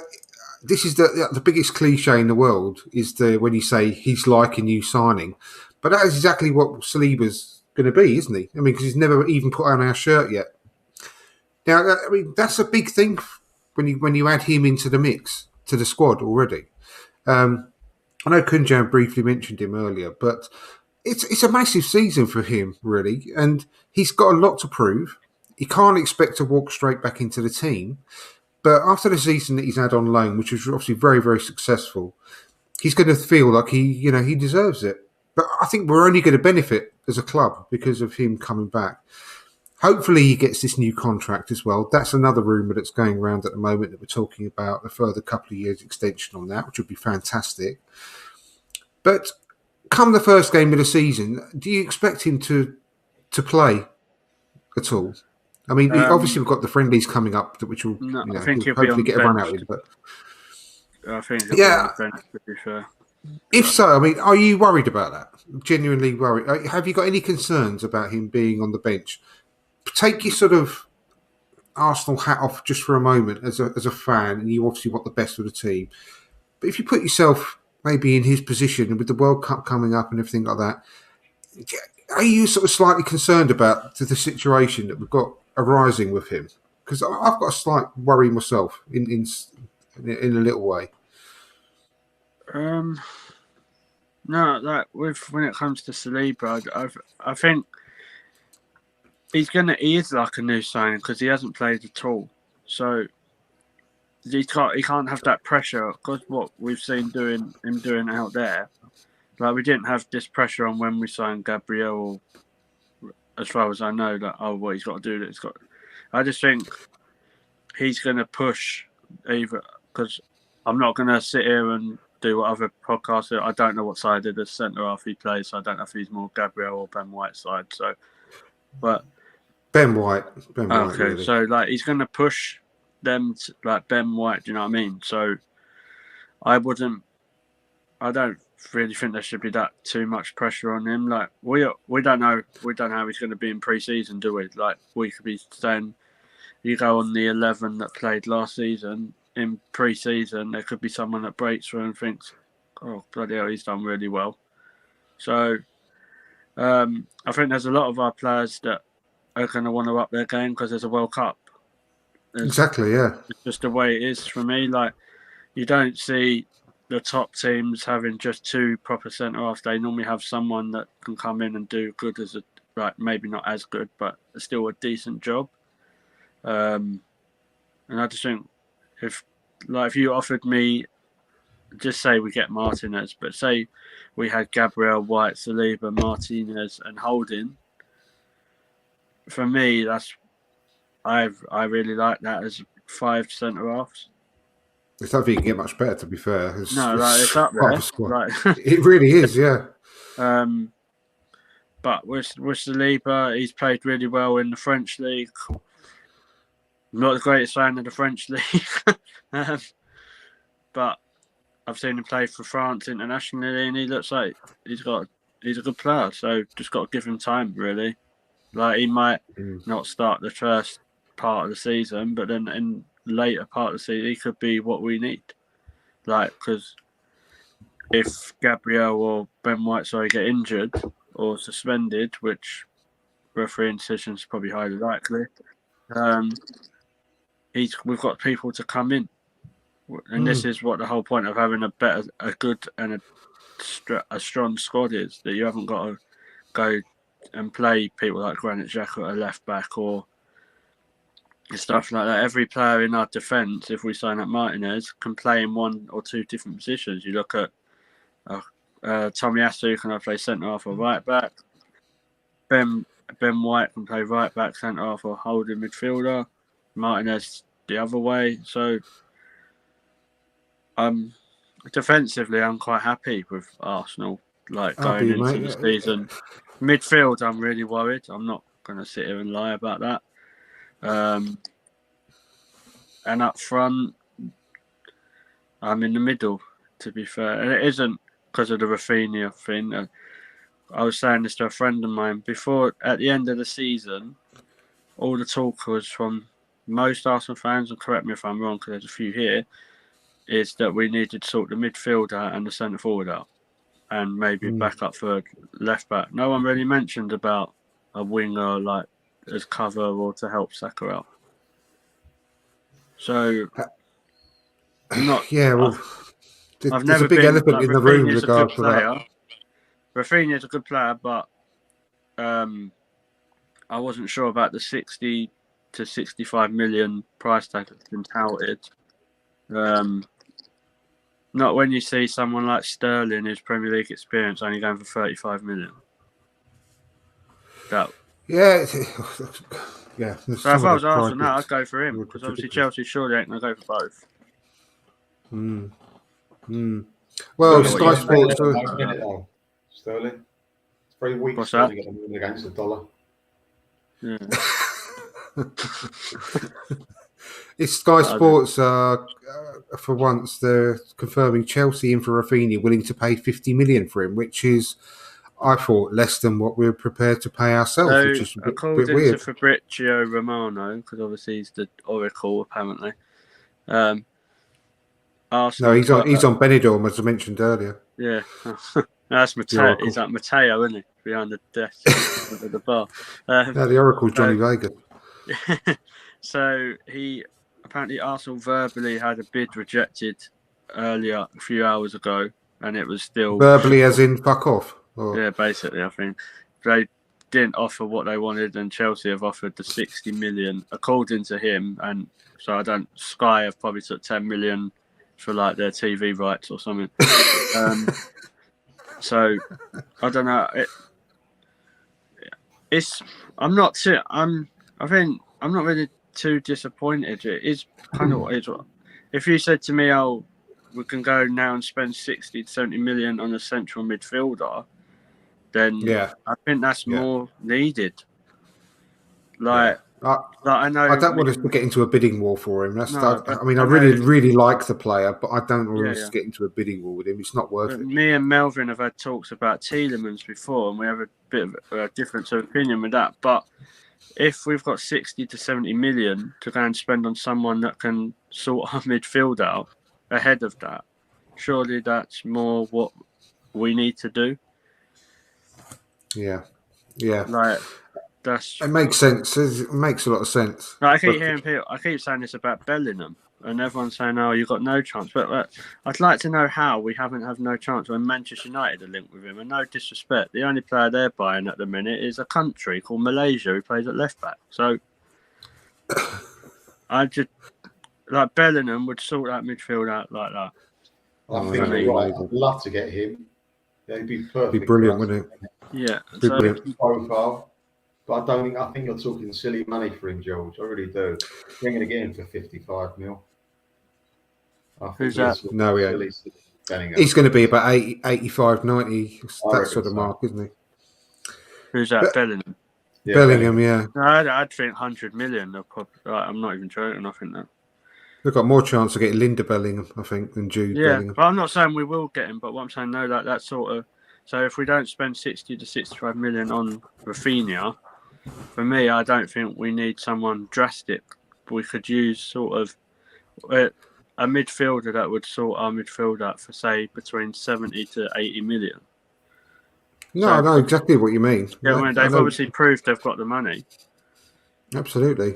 this is the biggest cliche in the world is when you say he's like a new signing. But that is exactly what Saliba's going to be, isn't he? I mean, because he's never even put on our shirt yet. Now, I mean, that's a big thing when you add him into the mix, to the squad already. I know Kunjan briefly mentioned him earlier, but it's a massive season for him, really. And he's got a lot to prove. He can't expect to walk straight back into the team. But after the season that he's had on loan, which was obviously very, very successful, he's going to feel like he deserves it. But I think we're only going to benefit as a club because of him coming back. Hopefully he gets this new contract as well. That's another rumour that's going around at the moment that we're talking about a further couple of years extension on that, which would be fantastic. But come the first game of the season, do you expect him to play at all? I mean, obviously we've got the friendlies coming up, which will I think he'll hopefully be get on the everyone out bench. in. But I think he'll be on the bench, to be fair. If so, I mean, are you worried about that? Genuinely worried? Have you got any concerns about him being on the bench? Take your sort of Arsenal hat off just for a moment as a fan, and you obviously want the best for the team. But if you put yourself maybe in his position with the World Cup coming up and everything like that, are you sort of slightly concerned about the situation that we've got arising with him? Because I've got a slight worry myself in a little way. No, like when it comes to Saliba, I think he is like a new signing because he hasn't played at all. So he can't have that pressure because what we've seen him doing out there. Like we didn't have this pressure on when we signed Gabriel, as far as I know. Like he's got to do this. I just think he's going to push either because I'm not going to sit here and do what other podcasts do. I don't know what side of the centre half he plays, so I don't know if he's more Gabriel or Ben White side. So, but Ben White. Okay, really. So like he's going to push them like Ben White. Do you know what I mean? So I don't really think there should be that too much pressure on him. Like we don't know how he's going to be in pre-season, do we? Like we could be saying you go on the 11 that played last season in pre-season, there could be someone that breaks through and thinks, "Oh bloody hell, he's done really well." So I think there's a lot of our players that are going to want to up their game because there's a World Cup. Exactly, yeah. It's just the way it is for me. Like you don't see the top teams having just two proper centre halves. They normally have someone that can come in and do good maybe not as good, but still a decent job. And I just think if you offered me, just say we get Martinez, but say we had Gabriel, White, Saliba, Martinez, and Holding. For me, I really like that as 5 centre halves. I don't think you can get much better, to be fair. It's up there. Right. It really is, yeah. But with Saliba, he's played really well in the French league. I'm not the greatest fan of the French league, but I've seen him play for France internationally, and he looks like he's a good player. So just got to give him time, really. Like he might not start the first part of the season, but then in later part of the season, he could be what we need. Like, because if Gabriel or Ben White, get injured or suspended, which refereeing decision is probably highly likely, we've got people to come in, and this is what the whole point of having a good and a strong squad is, that you haven't got to go and play people like Granit Xhaka at left back or stuff like that. Every player in our defence, if we sign up Martinez, can play in one or two different positions. You look at Tomiyasu can play centre half or right back. Ben White can play right back, centre half or holding midfielder. Martinez the other way. So defensively, I'm quite happy with Arsenal. Like going into the season, midfield, I'm really worried. I'm not going to sit here and lie about that. And up front, I'm in the middle, to be fair. And it isn't because of the Rafinha thing. I was saying this to a friend of mine before. At the end of the season, all the talk was from most Arsenal fans, and correct me if I'm wrong, because there's a few here, is that we needed to sort the midfield out and the centre forward out, and maybe back up third, left back. No one really mentioned about a winger like as cover or to help Saka out. So, not. Yeah, well, I've there's never a big been, elephant in the room Rafinha's regards to that. Rafinha's a good player, but I wasn't sure about the 60 to 65 million price tag that's been touted. Not when you see someone like Sterling, who's Premier League experience, only going for 35 million. Yeah. So if I was Arsenal now, I'd go for him, because obviously Chelsea surely ain't going to go for both. Well, Sky Sports. Sterling. It's very weak. What's that? Against the dollar. Yeah. It's Sky Sports. For once, they're confirming Chelsea in for Rafinha, willing to pay 50 million for him, which is, I thought, less than what we're prepared to pay ourselves, So, which is a bit according weird. to Fabrizio Romano, because obviously he's the Oracle, apparently. Arsenal, No, he's on Benidorm, as I mentioned earlier. Yeah, that's Matteo. He's like Matteo, isn't he? Behind the desk at the bar. No, the Oracle's Johnny Vega. So apparently Arsenal verbally had a bid rejected earlier, a few hours ago, and it was still Verbally, as in fuck off. Or... Yeah, basically, I think they didn't offer what they wanted, and Chelsea have offered the 60 million, according to him. And so Sky have probably took 10 million for like their TV rights or something. So I don't know. I'm not really too disappointed. It is kind of what it is. If you said to me, "Oh, we can go now and spend 60 to 70 million on a central midfielder," then I think that's more needed. I know. I don't want us to get into a bidding war for him. I mean, I really like the player, but I don't want us to get into a bidding war with him. It's not worth it. Me and Melvin have had talks about Tielemans before, and we have a bit of a difference of opinion with that. But if we've got 60 to 70 million to go and spend on someone that can sort our midfield out ahead of that, surely that's more what we need to do. Yeah. It makes sense. It makes a lot of sense. I keep hearing people. I keep saying this about Bellingham, and everyone's saying, "Oh, you've got no chance." But I'd like to know how we haven't had no chance when Manchester United are linked with him. And no disrespect, the only player they're buying at the minute is a country called Malaysia who plays at left back. So I just like Bellingham would sort that midfield out like that. I think you're right. I'd love to get him. Yeah, he'd be perfect. Be brilliant, wouldn't it? Yeah. Profile. But I think you're talking silly money for him, George. I really do. You're going to get him for 55 mil. Who's that? No, he's going to be about 80, 85, 90, that sort of mark, isn't he? Who's that? Bellingham? Yeah, Bellingham, yeah. No, I'd think 100 million. I'm not even joking. I think that. They've got more chance of getting Linda Bellingham, I think, than Jude Yeah, Bellingham. but I'm not saying we will get him. But what I'm saying, no, that sort of. So if we don't spend 60 to 65 million on Rafinha, for me, I don't think we need someone drastic. We could use sort of a midfielder that would sort our midfield out for say between 70 to 80 million. No, I So know exactly what you mean. yeah, I when they've know, obviously proved they've got the money. absolutely.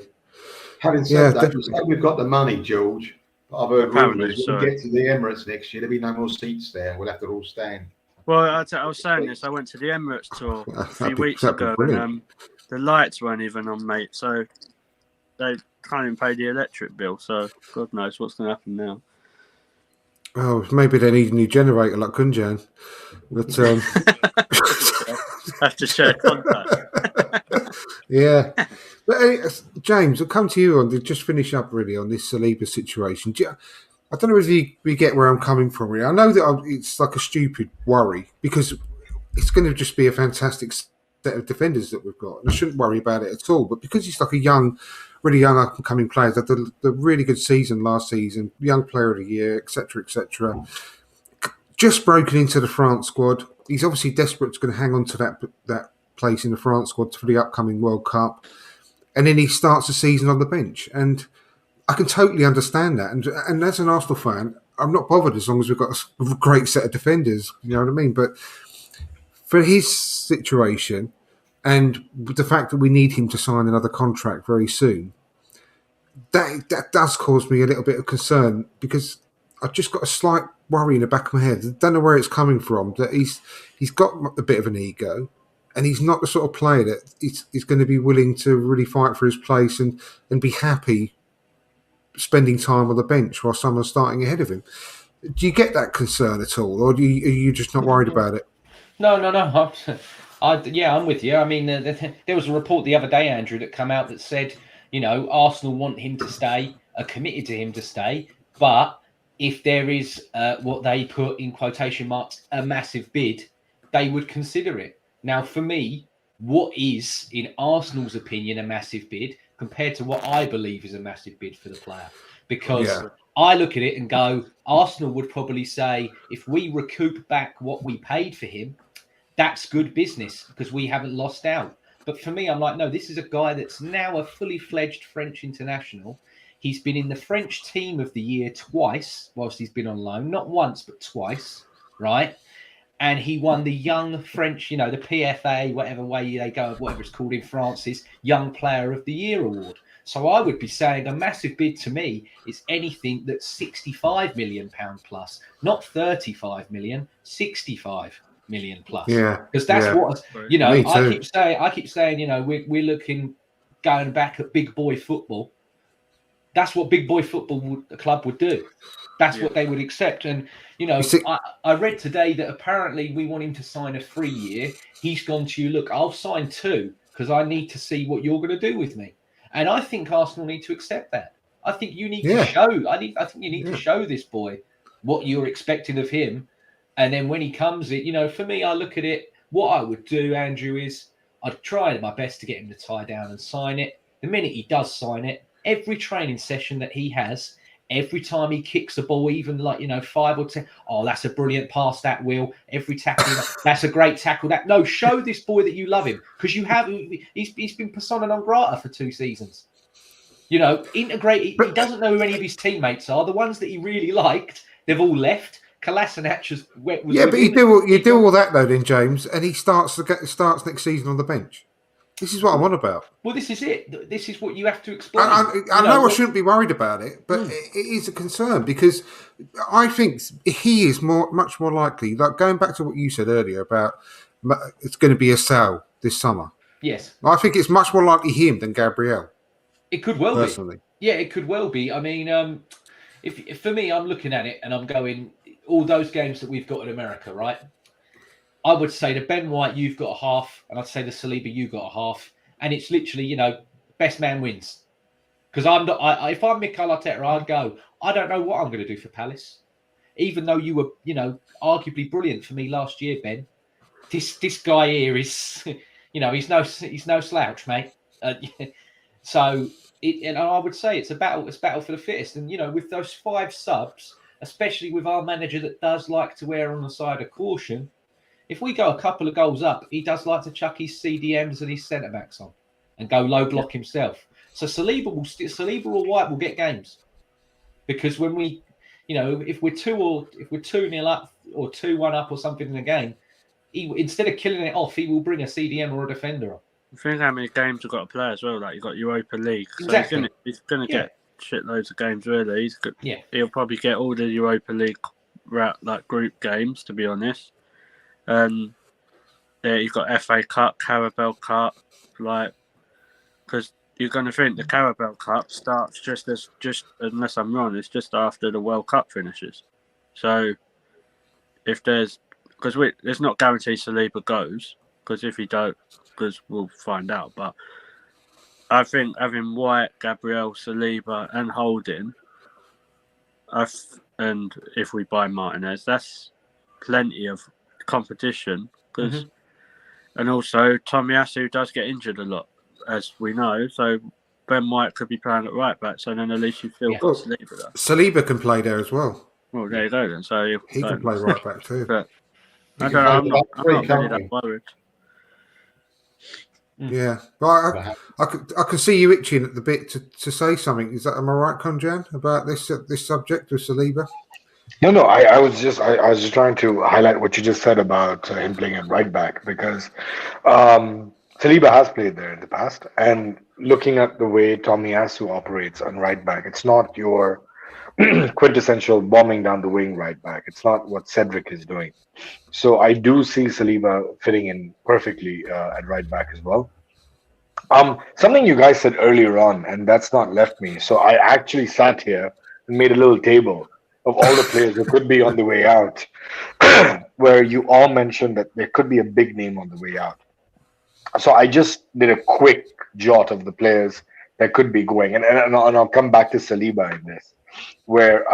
Having Yeah, said that, you definitely. say we've got the money, George. But I've heard Apparently, rumours when we sorry. get to the Emirates next year, there'll be no more seats there. We'll have to all stand. Well, I was saying this. I went to the Emirates tour a few weeks That'd be ago, brilliant. and the lights weren't even on, mate. So they can't even pay the electric bill. So God knows what's going to happen now. Oh, maybe they need a new generator like Kunjan. But Have to share contact. yeah. But James, I'll come to you on to just finish up really on this Saliba situation. I don't know if you get where I'm coming from. Really, I know that it's like a stupid worry because it's going to just be a fantastic set of defenders that we've got, and I shouldn't worry about it at all. But because he's like a really young up and coming player, that the really good season last season, young player of the year, etc., etc. Just broken into the France squad. He's obviously desperate to going to hang on to that place in the France squad for the upcoming World Cup, and then he starts the season on the bench. And I can totally understand that. And as an Arsenal fan, I'm not bothered as long as we've got a great set of defenders. You know what I mean? But for his situation, and the fact that we need him to sign another contract very soon, that does cause me a little bit of concern because I've just got a slight worry in the back of my head. I don't know where it's coming from. That he's got a bit of an ego, and he's not the sort of player that is going to be willing to really fight for his place and be happy spending time on the bench while someone's starting ahead of him. Do you get that concern at all, or are you just not worried about it? No. I'm with you. I mean, there was a report the other day, Andrew, that came out that said, Arsenal want him to stay, are committed to him to stay, but if there is what they put in quotation marks, a massive bid, they would consider it. Now, for me, what is, in Arsenal's opinion, a massive bid compared to what I believe is a massive bid for the player? Because I look at it and go, Arsenal would probably say, if we recoup back what we paid for him, that's good business because we haven't lost out. But for me, I'm like, no, this is a guy that's now a fully fledged French international. He's been in the French team of the year twice whilst he's been on loan, not once, but twice, right? And he won the young French, the PFA, whatever way they go, whatever it's called in France, is Young Player of the Year award. So I would be saying a massive bid to me is anything that's £65 million plus, not 35 million, 65 million plus. Yeah, because that's what Me too. I keep saying, we're looking going back at big boy football. That's what big boy football the club would do. That's what they would accept. And I read today that apparently we want him to sign a 3-year. He's gone to you, look, I'll sign 2 because I need to see what you're going to do with me. And I think Arsenal need to accept that. I think you need to show. I think you need to show this boy what you're expecting of him. And then when he comes, for me, I look at it. What I would do, Andrew, is I'd try my best to get him to tie down and sign it. The minute he does sign it, every training session that he has, every time he kicks a ball, even 5 or 10, oh, that's a brilliant pass, that Will. Every tackle, that's a great tackle. No, show this boy that you love him because he's been persona non grata for 2 seasons. Integrate. He doesn't know who any of his teammates are. The ones that he really liked, they've all left. Kolasinac was but you do all that though, then James, and he starts next season on the bench. This is what I'm on about. Well, this is it. This is what you have to explain. I know I shouldn't be worried about it, but it is a concern because I think he is much more likely. Like going back to what you said earlier about it's going to be a sale this summer. Yes, I think it's much more likely him than Gabriel. It could well personally. Be. Yeah, it could well be. I mean, if for me, I'm looking at it and I'm going all those games that we've got in America, right? I would say to Ben White, you've got a half, and I'd say to Saliba, you got a half, and it's literally, best man wins. Because I'm not. If I'm Mikel Arteta, I'd go. I don't know what I'm going to do for Palace, even though you were, arguably brilliant for me last year, Ben. This guy here is, he's no slouch, mate. So and I would say it's a battle. It's battle for the fittest. And with those 5 subs, especially with our manager that does like to err on the side of caution, if we go a couple of goals up, he does like to chuck his CDMs and his centre backs on and go low block himself. So Saliba or White will get games, because when we, if we're 2-0 up or 2-1 up or something in the game, instead of killing it off, he will bring a CDM or a defender on. I think how many games you've got to play as well. Like you've got Europa League, so Exactly. he's gonna get shitloads of games. Really, Yeah. He'll probably get all the Europa League group games, to be honest. Yeah, you've got FA Cup, Carabao Cup, because you're going to think the Carabao Cup starts just unless I'm wrong, it's just after the World Cup finishes. So if there's not guaranteed Saliba goes, because if he don't, because we'll find out. But I think having White, Gabriel, Saliba, and Holding, and if we buy Martinez, that's plenty of competition. And also Tomiyasu does get injured a lot, as we know. So Ben White could be playing at right back. So then at least you feel got Saliba there. Saliba can play there as well. Well, there you go then. So he can play right back too. But I don't know. I'm not really that worried. Yeah, but I can see you itching at the bit to say something. Is that, am I right, Conjan, about this subject with Saliba? No. I was just trying to highlight what you just said about him playing at right back, because Saliba has played there in the past, and looking at the way Tomiyasu operates on right back, it's not your quintessential bombing down the wing right back. It's not what Cedric is doing. So I do see Saliba fitting in perfectly at right back as well. Something you guys said earlier on, and that's not left me. So I actually sat here and made a little table of all the players who could be on the way out, where you all mentioned that there could be a big name on the way out. So I just did a quick jot of the players that could be going, and I'll come back to Saliba in this, where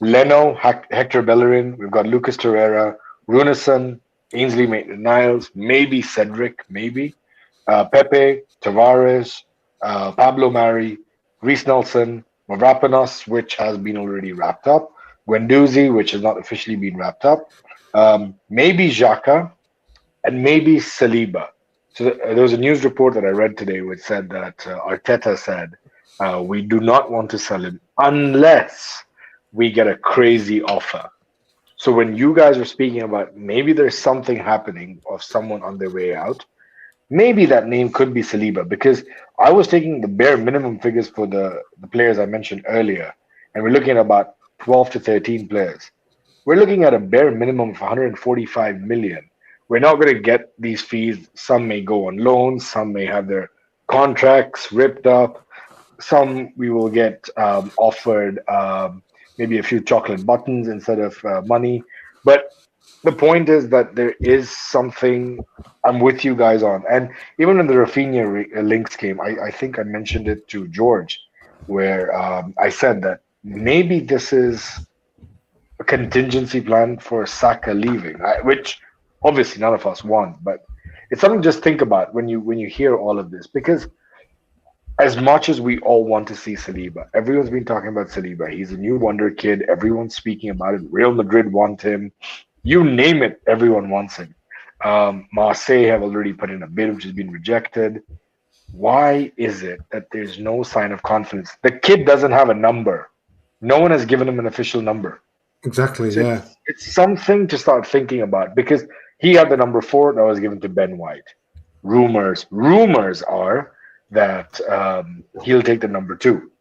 Leno, Hector Bellerin, we've got Lucas Torreira, Runason, Ainsley Maitland-Niles, maybe Cedric, maybe Pepe, Tavares, Pablo Mari, Reece Nelson, Mavropanos, which has been already wrapped up, Guendouzi, which has not officially been wrapped up, maybe Xhaka, and maybe Saliba. So there was a news report that I read today which said that Arteta said we do not want to sell him unless we get a crazy offer. So when you guys are speaking about maybe there's something happening of someone on their way out, maybe that name could be Saliba, because I was taking the bare minimum figures for the players I mentioned earlier, and we're looking at about 12 to 13 players. We're looking at a bare minimum of 145 million. We're not going to get these fees. Some may go on loan, some may have their contracts ripped up, some we will get offered maybe a few chocolate buttons instead of money. But the point is that there is something I'm with you guys on. And even when the Rafinha links came, I think I mentioned it to George, where I said that maybe this is a contingency plan for Saka leaving, which obviously none of us want, but it's something to just think about when you hear all of this, because as much as we all want to see Saliba, everyone's been talking about Saliba. He's a new wonder kid. Everyone's speaking about it. Real Madrid want him. You name it, everyone wants him. Marseille have already put in a bid which has been rejected. Why is it that there's no sign of confidence? The kid doesn't have a number. No one has given him an official number. Exactly, So yeah. It's something to start thinking about, because he had the number 4 that was given to Ben White. Rumors are that he'll take the number 2.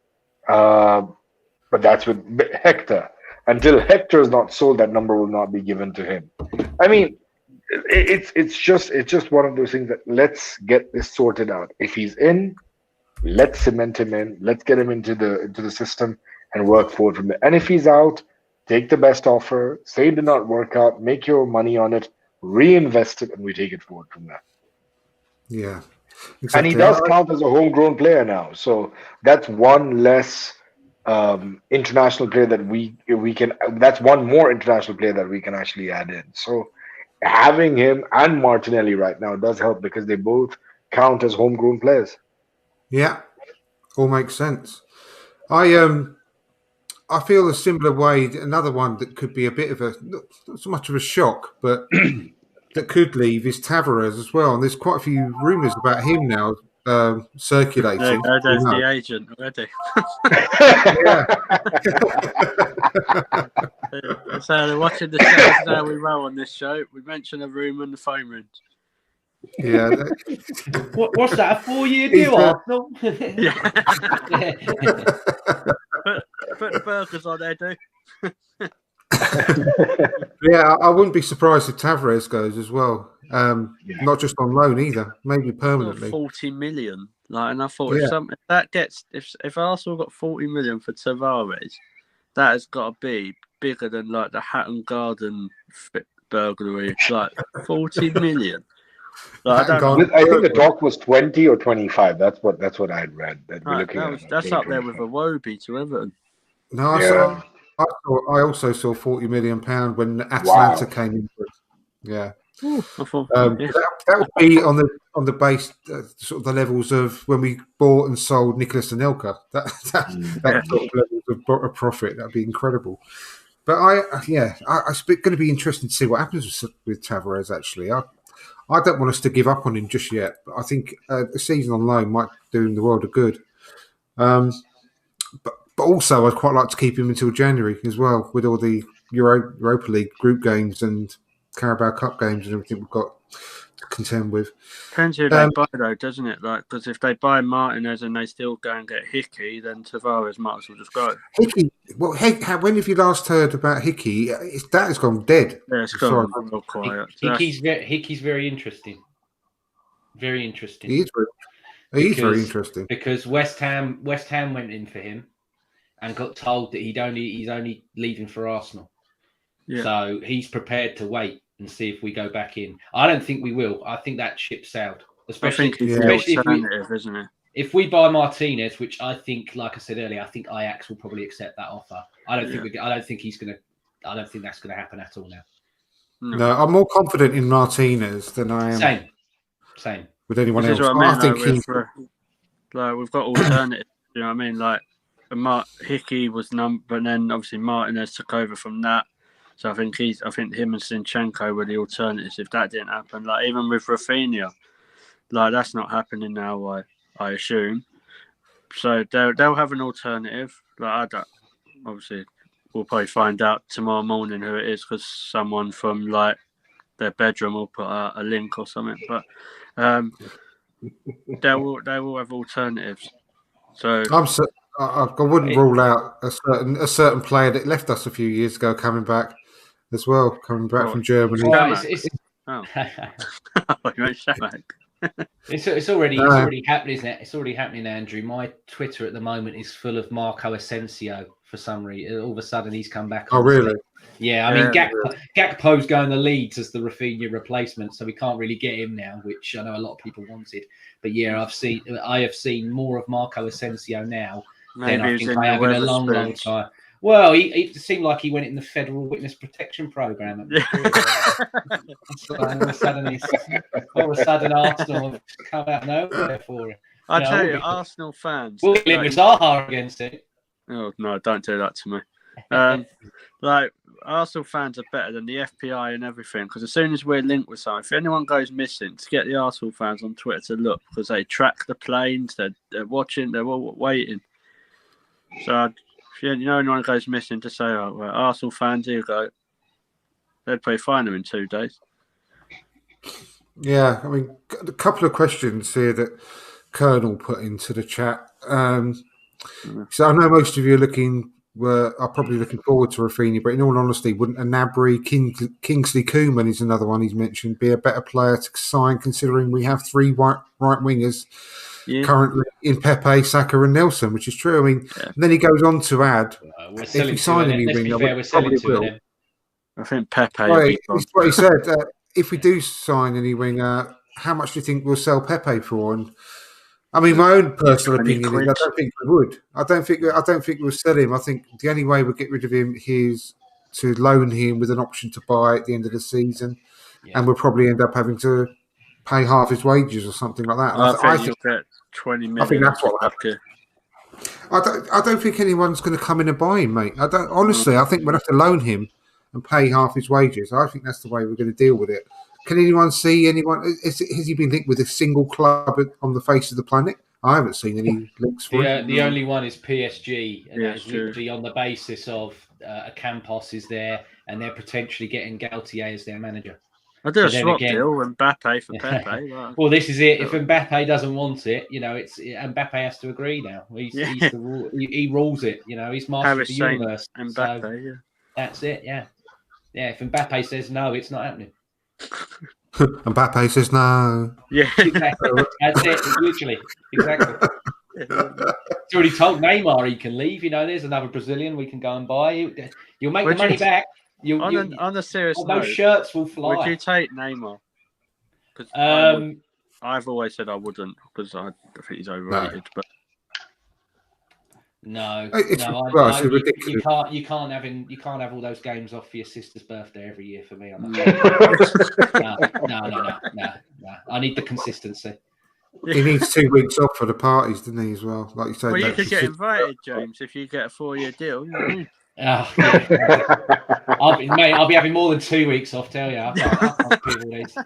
But that's with Hector. Until Hector is not sold, that number will not be given to him. I mean, it's just one of those things that let's get this sorted out. If he's in, let's cement him in. Let's get him into the system and work forward from there. And if he's out, take the best offer. Say it did not work out. Make your money on it. Reinvest it, and we take it forward from there. Yeah. Exactly. And he does count as a homegrown player now, so that's one less international player that we can. That's one more international player that we can actually add in. So having him and Martinelli right now does help, because they both count as homegrown players. Yeah, all makes sense. I feel a similar way. Another one that could be a bit of not so much of a shock, but that could leave is Tavares as well. And there's quite a few rumours about him now There circulating. you go, there's You know. the agent already. Yeah. So they're watching the show. This is how we roll on this show. We mention a rumour and the phone rings. Yeah. What's that? A 4-year He's, deal, Arsenal? Put the burgers on there, dude. Yeah, I wouldn't be surprised if Tavares goes as well. Not just on loan either, maybe permanently. 40 million. Like, and I thought Yeah. if that gets if Arsenal got 40 million for Tavares, that has got to be bigger than like the Hatton Garden burglary. Like 40 million. Like, I don't know. I think the talk was 20 or 25. That's what I had read. That we're Right, looking at. that's up there with a Wobie to Everton. No, I also saw £40 million when Atalanta came in. Yeah. I thought, that would be on the base sort of the levels of when we bought and sold Nicholas Anelka. That sort of levels of profit. That'd be incredible. But it's going to be interesting to see what happens with Tavares. Actually, I don't want us to give up on him just yet. But I think a season on loan might do him the world of good. But also, I'd quite like to keep him until January as well, with all the Europa League group games and Carabao Cup games and everything we've got to contend with. depends who they buy, though, doesn't it? Like, because if they buy Martinez and they still go and get Hickey, then Tavares might as well just go. Hickey, well, when have you last heard about Hickey? That has gone dead. Yeah, it's gone real quiet. Hickey's very interesting. Very interesting. He is very interesting. Because West Ham went in for him and got told that he's only leaving for Arsenal. Yeah. So he's prepared to wait and see if we go back in. I don't think we will. I think that ship sailed. Especially isn't it? If we buy Martinez, which I think, like I said earlier, I think Ajax will probably accept that offer. I don't think that's gonna happen at all now. No, I'm more confident in Martinez than I am. Same. With anyone else. What I mean, I think we've got alternatives. You know what I mean? Like Hickey was but then obviously Martinez took over from that. So I think him and Zinchenko were the alternatives if that didn't happen. Like even with Rafinha, like that's not happening now. I assume. So they'll have an alternative. Like obviously we'll probably find out tomorrow morning who it is because someone from like their bedroom will put a link or something. But they will have alternatives. So I wouldn't rule out a certain player that left us a few years ago coming back as well, from Germany. It's already happening, isn't it? It's already happening, Andrew. My Twitter at the moment is full of Marco Asensio for some reason. All of a sudden, he's come back. Oh, really? Yeah, I mean, Gakpo's going to Leeds as the Rafinha replacement, so we can't really get him now, which I know a lot of people wanted. But yeah, I have seen more of Marco Asensio now than I think I have in a long time. Well, he seemed like he went in the Federal Witness Protection Program. All of a sudden, Arsenal have come out of nowhere for him. I tell you, Arsenal fans. We'll link Zaha against it. Oh no! Don't do that to me. Like Arsenal fans are better than the FPI and everything because as soon as we're linked with something, if anyone goes missing, to get the Arsenal fans on Twitter to look because they track the planes, they're watching, they're all waiting. So if anyone goes missing, just say, "Oh, well, Arsenal fans, here you go." They'd probably find them in 2 days. Yeah, I mean, a couple of questions here that Colonel put into the chat. So I know most of you are probably looking forward to Rafinha, but in all honesty, wouldn't Gnabry, Kingsley Coman is another one he's mentioned, be a better player to sign considering we have 3 right wingers currently in Pepe, Saka and Nelson, which is true. I mean, and then he goes on to add, if we sign any winger, we probably will. I think Pepe. That's what he said. If we do sign any winger, how much do you think we'll sell Pepe for? And I mean, my own personal opinion is I don't think we would. I don't think we'll sell him. I think the only way we'll get rid of him is to loan him with an option to buy at the end of the season, and we'll probably end up having to pay half his wages or something like that. I think you'll get 20 million. I think that's what will happen. I don't think anyone's going to come in and buy him, mate. I don't honestly. I think we'll have to loan him and pay half his wages. I think that's the way we're going to deal with it. Can anyone see anyone? Has he been linked with a single club on the face of the planet? I haven't seen any links for him. The only one is PSG, and Yeah, that is true. literally on the basis of a Campos is there, and they're potentially getting Galtier as their manager. I do a But then swap again- deal with Mbappe for Pepe. Like, Well, this is it. If Mbappe doesn't want it, it's Mbappe has to agree now. He's Yeah. the rule. He rules it. He's master Harris of the Saint universe. Mbappe, So yeah. that's it. Yeah. If Mbappe says no, it's not happening. Mbappe says no. Yeah. Exactly. That's it. Literally. Exactly. He's already told Neymar he can leave. There's another Brazilian we can go and buy. You'll make Would the money you- back. On a serious Those note, shirts will would fly. you take Neymar? Because I've always said I wouldn't because I think he's overrated. But No, It's- no, well, I, it's you ridiculous. you can't have all those games off for your sister's birthday every year for me. I'm not. No. I need the consistency. He needs 2 weeks off for the parties, doesn't he? As well, like you said. well, you that's could get just- invited, James, if you get a 4-year deal. You know what I mean? Oh, yeah. I'll be having more than 2 weeks off. Tell you, I can't do all these.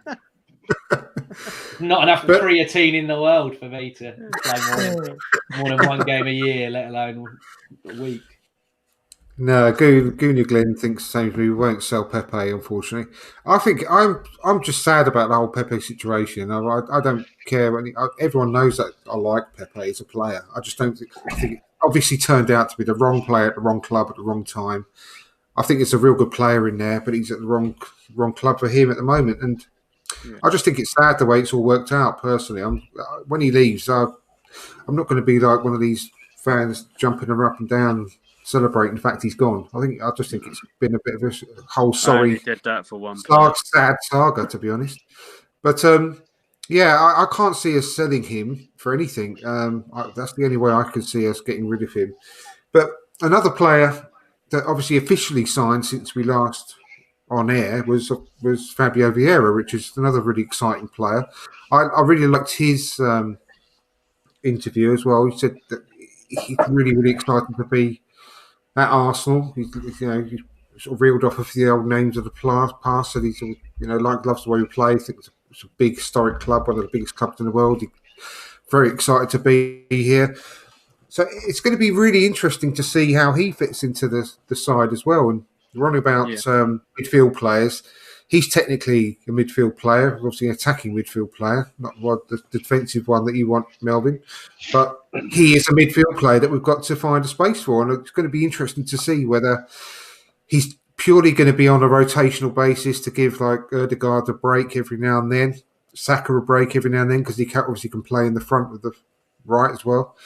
Not enough creatine in the world for me to play more than one game a year, let alone a week. No, Gooner Glenn thinks the same as me. We won't sell Pepe, unfortunately. I think I'm just sad about the whole Pepe situation. I don't care. Everyone knows that I like Pepe as a player. I just don't think. I think it obviously turned out to be the wrong player at the wrong club at the wrong time. I think it's a real good player in there, but he's at the wrong club for him at the moment. And I just think it's sad the way it's all worked out. Personally, when he leaves, I'm not going to be like one of these fans jumping up and down, celebrating the fact he's gone. I just think it's been a bit of a whole I sorry, only did that for one player. sad saga, to be honest. But I can't see us selling him for anything. That's the only way I can see us getting rid of him. But another player that obviously officially signed since we last on air was Fabio Vieira, which is another really exciting player. I really liked his interview as well. He said that he's really, really excited to be at Arsenal. He sort of reeled off a few old names of the past. Said he loves the way we play. I think it's a big historic club, one of the biggest clubs in the world. He's very excited to be here. So it's going to be really interesting to see how he fits into the side as well. And we're on about midfield players. He's technically a midfield player, obviously an attacking midfield player, not the defensive one that you want, Melvin. But he is a midfield player that we've got to find a space for. And it's going to be interesting to see whether he's purely going to be on a rotational basis to give like Ødegaard a break every now and then, Saka a break every now and then, because he obviously can play in the front with the right as well.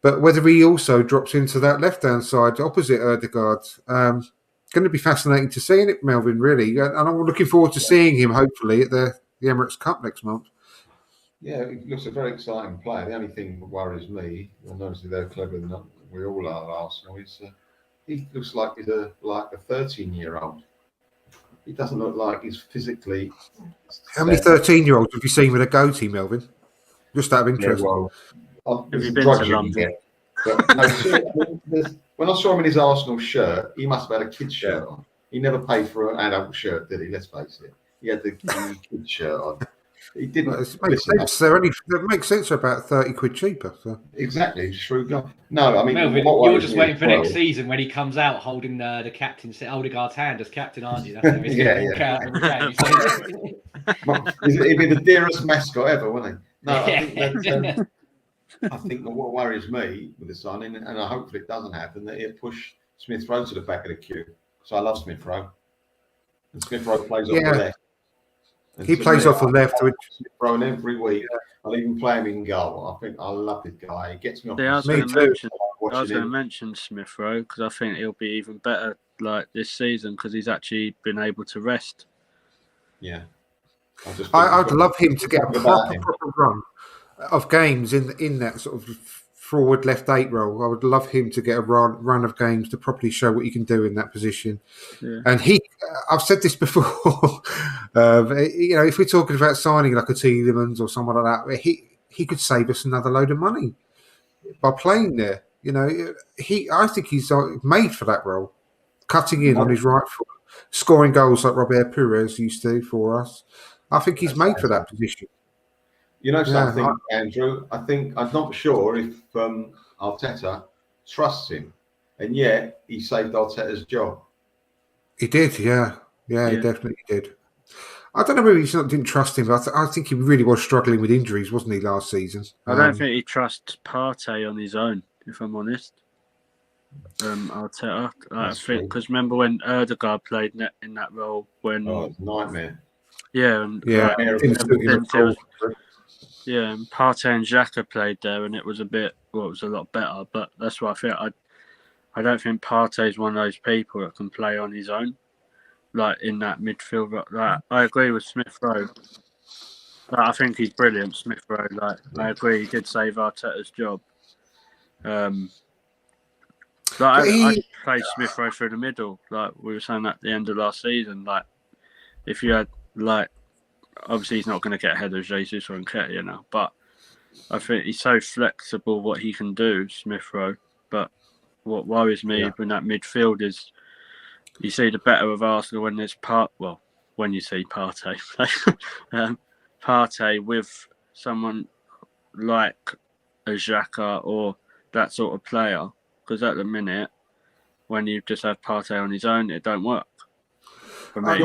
But whether he also drops into that left-hand side opposite Ødegaard, going to be fascinating to see it, Melvin, really. And I'm looking forward to seeing him, hopefully, at the Emirates Cup next month. Yeah, he looks a very exciting player. The only thing that worries me, and obviously they're clever than we all are at Arsenal, is he looks like he's like a 13-year-old. He doesn't look like he's physically. How many 13-year-olds have you seen with a goatee, Melvin? Just out of interest. Have you been to London? But, no, when I saw him in his Arsenal shirt, he must have had a kid's shirt on. He never paid for an adult shirt, did he? Let's face it. He had the kid's shirt on. He didn't. It makes sense. That makes sense. They're about 30 quid cheaper. So. Exactly, shrewd guy. No, I mean, Melvin, what you're worries just me waiting as for well- next season when he comes out holding the captain, Odegaard's hand as captain, aren't you? That's how he's Yeah, going to walk yeah. out every game. He'd be the dearest mascot ever, wouldn't he? No, Yeah. I think that what worries me with the signing, and I hope it doesn't happen, that he'll push Smith Rowe to the back of the queue. So I love Smith Rowe. And Smith Rowe plays off the left. And He to plays me, off the left, which Smith Rowe and every week. I'll even play him in goal. I love this guy. He gets me off. Yeah, I was Me going too. to mention Smith Rowe because I think he'll be even better like this season because he's actually been able to rest. Yeah. I'd love him to get a Something about proper him. run of games in that sort of forward left 8 role. I would love him to get a run of games to properly show what you can do in that position. Yeah. And I've said this before, if we're talking about signing like a Tielemans or someone like that, he could save us another load of money by playing there. You know, I think he's made for that role, cutting in on his right foot, scoring goals like Robert Pires used to for us. I think he's made for that position. You know Yeah, something, Andrew? I think I'm not sure if Arteta trusts him, and yet he saved Arteta's job. He did, yeah, he definitely did. I don't know whether he didn't trust him, but I think he really was struggling with injuries, wasn't he, last season? I don't think he trusts Partey on his own, if I'm honest. Arteta, I think, because remember when Erdegaard played in that role when it's a nightmare. Yeah, and yeah, and Partey and Xhaka played there, and it was it was a lot better. But that's what I think. I don't think Partey's one of those people that can play on his own, like in that midfield. Like, I agree with Smith Rowe. Like, I think he's brilliant, Smith Rowe. Like, I agree, he did save Arteta's job. I played Smith Rowe through the middle, like we were saying at the end of last season. Like, if you had obviously he's not going to get ahead of Jesus or Nketiah now, but I think he's so flexible what he can do, Smith Rowe. But what worries me in that midfield is you see the better of Arsenal when there's when you see Partey, Partey with someone like a Xhaka or that sort of player. Because at the minute, when you just have Partey on his own, it don't work. For me.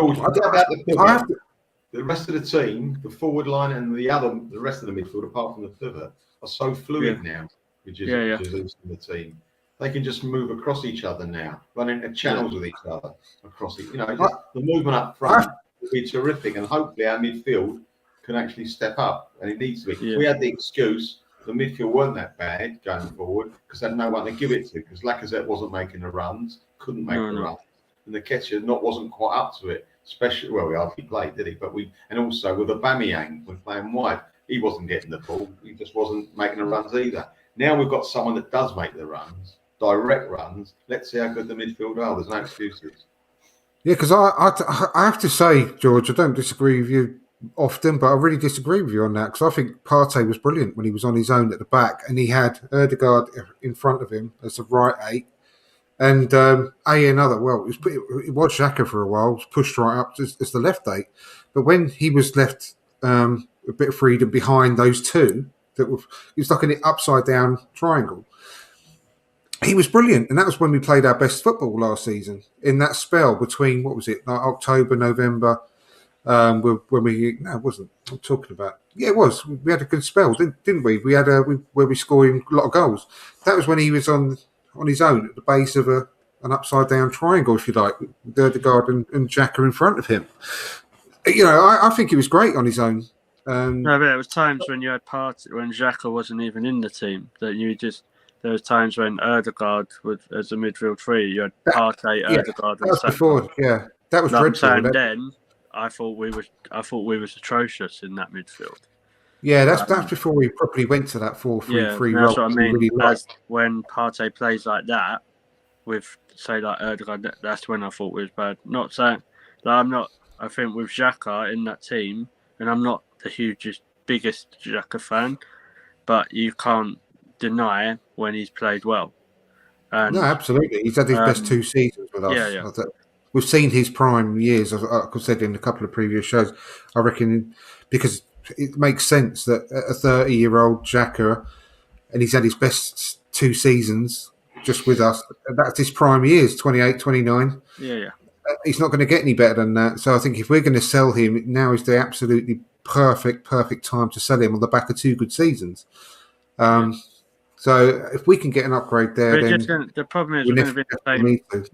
The rest of the team, the forward line and the rest of the midfield, apart from the pivot, are so fluid now. Jesus in the team, they can just move across each other now, run into channels with each other across it. You know, the movement up front will be terrific, and hopefully our midfield can actually step up. And it needs to be. Yeah. We had the excuse the midfield weren't that bad going forward because they had no one to give it to because Lacazette wasn't making the runs, couldn't make the runs, and the Nketiah wasn't quite up to it. Especially, we hardly played, did he? But and also with Aubameyang, when playing wide, he wasn't getting the ball. He just wasn't making the runs either. Now we've got someone that does make the runs, direct runs. Let's see how good the midfield are. There's no excuses. Yeah, because I have to say, George, I don't disagree with you often, but I really disagree with you on that because I think Partey was brilliant when he was on his own at the back and he had Erdegaard in front of him as a right 8 and another. Well, it was Xhaka for a while, was pushed right up as the left 8, but when he was left a bit of freedom behind those two, it was like an upside down triangle. He was brilliant, and that was when we played our best football last season in that spell between like October, November. When it wasn't. I'm talking about. Yeah, it was. We had a good spell, didn't we? We had where we scored a lot of goals. That was when he was on his own at the base of an upside down triangle, if you like, with Erdegaard and Xhaka in front of him. You know, I think he was great on his own. No, but there was times when you had when Xhaka wasn't even in the team that there was times when Erdegaard was as a midfield 3. You had Partey, Erdegaard, and Saka. Before, that was dreadful. Then I thought we was atrocious in that midfield. Yeah, that's before we properly went to that 4-3-3 role. That's what I mean. Really when Partey plays like that, with say like Erdegaard, that's when I thought we was bad. Not saying that I think with Xhaka in that team, and I'm not the biggest Xhaka fan, but you can't deny when he's played well. And, no, absolutely. He's had his best 2 seasons with us. Yeah. We've seen his prime years, as I said in a couple of previous shows. I reckon because it makes sense that a 30-year-old Xhaka, and he's had his best 2 seasons just with us. That's his prime years, 28, 29. Yeah. He's not going to get any better than that. So I think if we're going to sell him, now is the absolutely perfect time to sell him on the back of 2 good seasons. So if we can get an upgrade there, then the problem is we're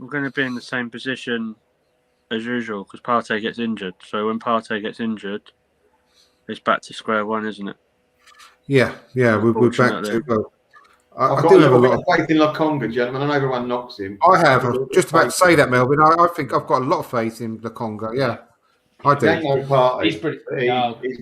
going to be in the same position as usual because Partey gets injured. So when Partey gets injured, it's back to square one, isn't it? Yeah, we're back to. Well, I do have a lot of faith in Lokonga, gentlemen. I know everyone knocks him. I have. I was just about to say that, Melvin. I think I've got a lot of faith in Lokonga. Yeah, I do. He's brilliant. He's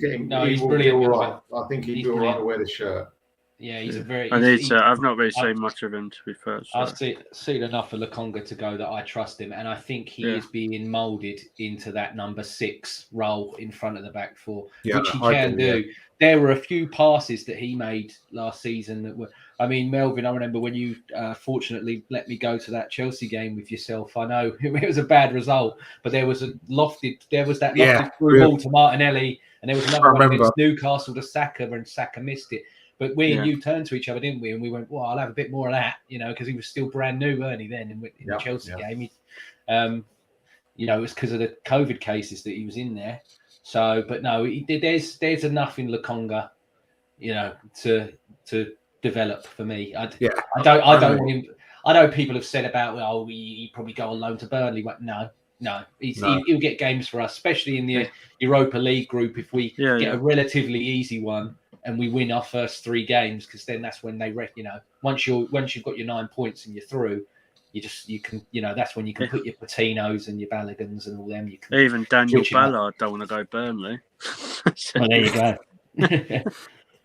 brilliant. All right. I think he'd be all right to wear the shirt. Yeah, he's a very. I've not really seen much of him, to be fair. So. I've seen enough of Lokonga to go that I trust him, and I think he is being moulded into that number 6 role in front of the back 4, which he can do. there were a few passes that he made last season that were. I mean, Melvin, I remember when you fortunately let me go to that Chelsea game with yourself. I know it was a bad result, but there was that lofted through really. ball to Martinelli, and there was another I one remember. against Newcastle to Saka, and Saka missed it. But we and Yeah. you turned to each other, didn't we? And we went, "Well, I'll have a bit more of that," because he was still brand new, weren't he? Then in the Chelsea game, it was because of the COVID cases that he was in there. So, but no, there's enough in Lokonga, to develop for me. I don't want him. I know people have said about, he probably go on loan to Burnley. But no, he'll get games for us, especially in the Europa League group. If we get a relatively easy one and we win our first 3 games, because then that's when they, once you've got your 9 points and you're through, you can that's when you can put your Patinos and your Ballagans and all them. You can even Daniel Ballard don't want to go Burnley. Well, there you go.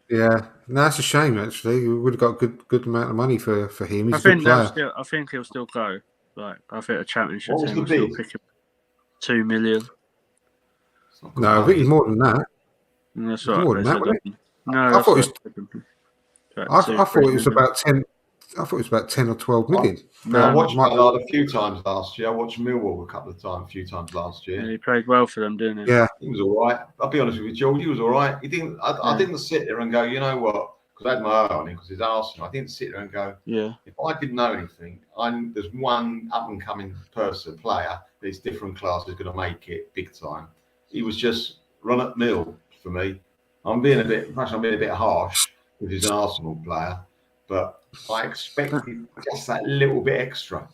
Yeah, no, that's a shame. Actually, we would have got a good amount of money for him. He's I a good think player. I think he'll still go. Like, I think a championship What was team the will still bid? pick him 2 million. It's not good No, I think money, he's more than that. And that's More what than they that, said. wasn't it? No, I that's thought what it they said. I thought it was 2-3 about 10. I thought it was about 10 or 12 million. No, I watched Might- Ballard a few times last year. I watched Millwall a few times last year. Yeah, he played well for them, didn't he? Yeah, He was all right. I'll be honest with you, George. He was all right. He didn't. I didn't sit there and go, you know what? Because I had my eye on him because he's Arsenal. I didn't sit there and go, Yeah. if I didn't know anything, there's one up and coming player that's different class is going to make it big time. He was just run at mill for me. I'm being a bit harsh because he's an Arsenal player, but I expected just that little bit extra.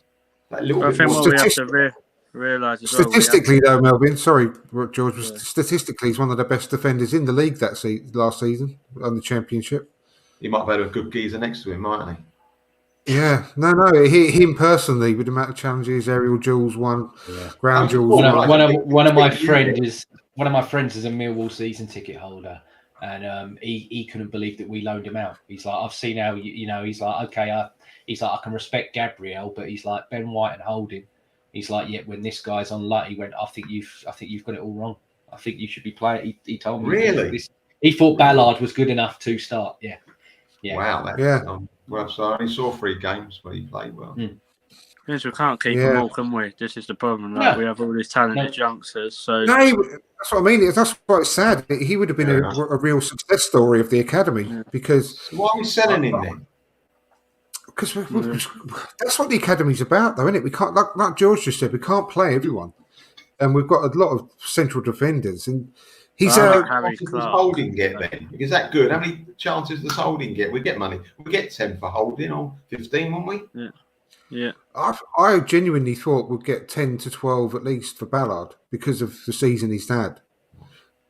That little I bit think more. what we have to realise as well. statistically, though, Melvin, sorry, George, statistically, he's one of the best defenders in the league last season on the Championship. He might have had a good geezer next to him, mightn't he? Yeah, no, him personally, with the amount of challenges, aerial duels won, ground duels. One of my friends is a Millwall season ticket holder, and he couldn't believe that we loaned him out. He's like, I've seen how he's like, okay, he's like, I can respect Gabriel, but he's like Ben White and Holding. He's like, yeah, when this guy's on light, he went, I think you've got it all wrong. I think you should be playing. He told me Really. He thought Ballard was good enough to start. Yeah. Wow. Well, so I only saw 3 games when he played well. Yes, we can't keep them all, can we? This is the problem. Like, we have all these talented youngsters. So No, that's what I mean. That's why it's sad. He would have been a real success story of the academy because. So why are we selling him then? Because that's what the academy's about, though, isn't it? We can't, like George just said, we can't play everyone, and we've got a lot of central defenders, and he's Harry Clark. Does Holding get then? Is that good? How many chances does Holding get? We get money. We get 10 for Holding or 15, won't we? Yeah. I genuinely thought we'd get 10 to 12 at least for Ballard because of the season he's had.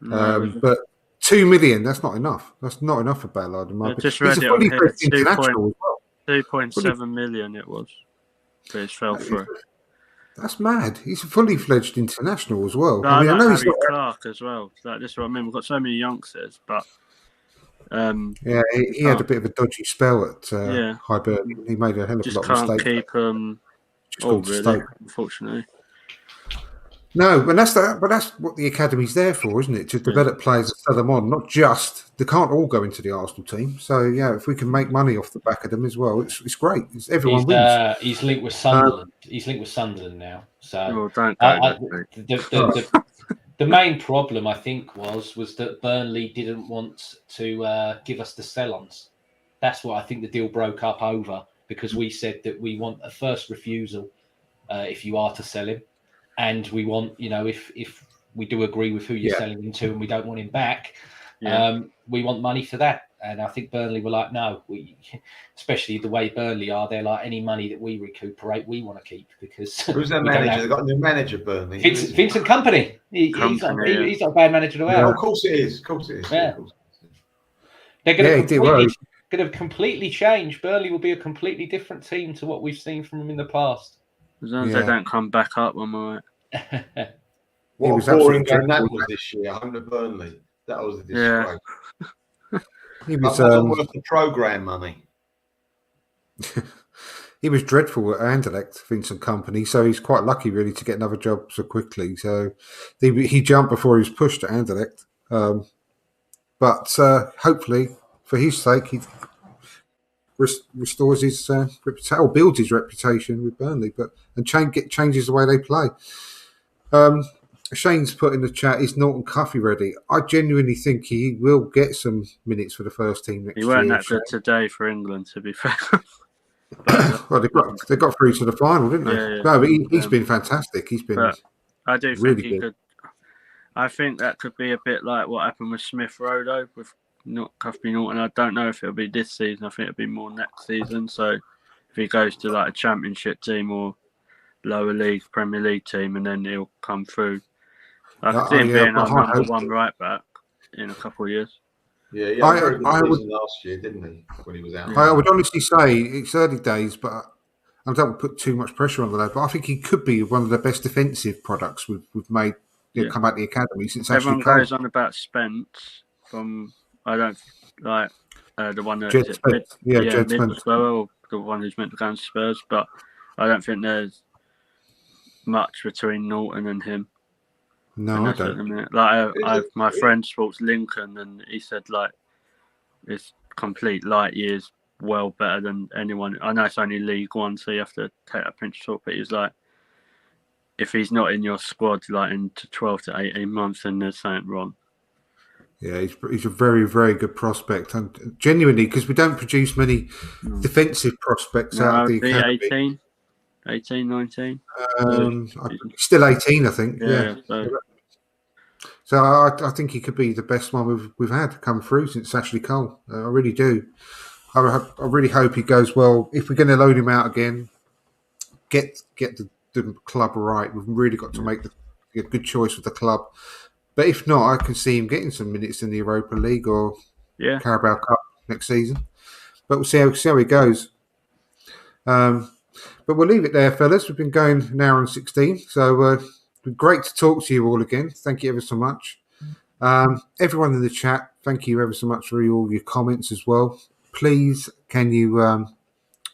But 2 million, that's not enough. That's not enough for Ballard. Just he's a fully fledged international as well. 2.7 million it was. But it fell through. That's mad. He's a fully fledged international as well. No, I mean, I know Harry he's not. Clark as well. Like, this is what I mean. We've got so many youngsters, but yeah, he had a bit of a dodgy spell at Highburn. He made a hell of a lot of mistakes. Just can't keep them all, really, unfortunately. No, but that's what the academy's there for, isn't it? To develop players and sell them on, not just they can't all go into the Arsenal team. So if we can make money off the back of them as well, it's great. Everyone wins. He's linked with Sunderland. He's linked with Sunderland now. So don't the main problem I think was that Burnley didn't want to give us the sell-ons. That's what I think the deal broke up over, because we said that we want a first refusal if you are to sell him. And we want, if we do agree with who you're selling him to and we don't want him back, we want money for that. And I think Burnley were like, no, especially the way Burnley are, they're like, any money that we recuperate, we want to keep, because who's their manager? They've got a new manager, Burnley. Vincent Kompany. He's not a bad manager to have. Yeah, of course it is. Yeah. They're going to completely change. Burnley will be a completely different team to what we've seen from them in the past. As long as they don't come back up, I'm all right. What a boring game that was this year, home to Burnley. That was a disgrace. He was worth the programme money. He was dreadful at Anderlecht, Vincent Kompany, so he's quite lucky really to get another job so quickly. So he jumped before he was pushed at Anderlecht. but hopefully, for his sake, he restores his reputation or builds his reputation with Burnley, and changes the way they play. Shane's put in the chat, is Norton Cuffy ready? I genuinely think he will get some minutes for the first team next He year. weren't that good today for England, to be fair. Well, they got through to the final, didn't they? Yeah. No, but he's been fantastic. He's been I do really think he could. I think that could be a bit like what happened with Smith Rowe, though, with Cuffy Norton. I don't know if it'll be this season. I think it'll be more next season. So if he goes to like a championship team or lower league, Premier League team, and then he'll come through. I could see him being our number one right back in a couple of years. Yeah, he had a very good season last year, didn't he? When he was out. I would honestly say it's early days, but I don't put too much pressure on the lad. But I think he could be one of the best defensive products we've made come out of the academy since everyone Ashley Cole. goes on about Spence from the one that Jed Spence. Jed Spence. Or the one who's meant to go to Spurs, but I don't think there's much between Norton and him. No, I don't. My friend sports Lincoln, and he said like it's complete light years well better than anyone. I know it's only League One, so you have to take a pinch of salt, but he's like, if he's not in your squad like in 12 to 18 months, then there's something wrong. Yeah, he's a very, very good prospect, and genuinely, because we don't produce many defensive prospects out of the academy. 18, 19. Still 18, I think. Yeah. So I think he could be the best one we've had come through since Ashley Cole. I really do. I really hope he goes well. If we're going to load him out again, get the club right. We've really got to make a good choice with the club. But if not, I can see him getting some minutes in the Europa League or Carabao Cup next season. But we'll see how he goes. But we'll leave it there, fellas. We've been going an hour and 16. So it's been great to talk to you all again. Thank you ever so much. Everyone in the chat, thank you ever so much for all your comments as well. Please, can you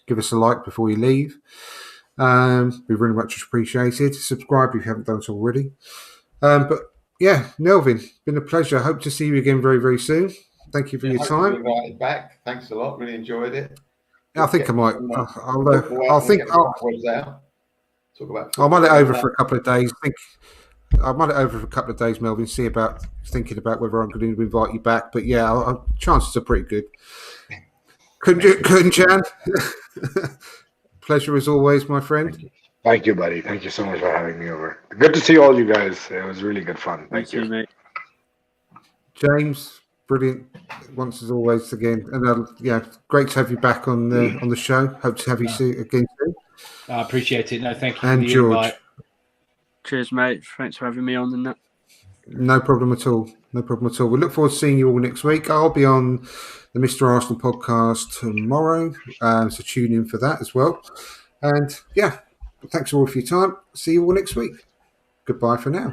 give us a like before you leave? Be really much appreciated. Subscribe if you haven't done so already. But yeah, Melvin, been a pleasure. Hope to see you again very, very soon. Thank you for your time. Invited back. Thanks a lot. Really enjoyed it. I think I might. I might it over for a couple of days. I might it over for a couple of days, Melvin. See about thinking about whether I'm going to invite you back. But yeah, chances are pretty good. Couldn't Jan? Pleasure as always, my friend. Thank you, buddy. Thank you so much for having me over. Good to see all you guys. It was really good fun. Thank you, mate. James, brilliant. Once as always again, and great to have you back on the show. Hope to have you again soon. I appreciate it. No, thank you. And George. Invite. Cheers, mate. Thanks for having me on and that. No problem at all. No problem at all. We look forward to seeing you all next week. I'll be on the Mr. Arsenal podcast tomorrow, so tune in for that as well. And yeah, thanks all for your time. See you all next week. Goodbye for now.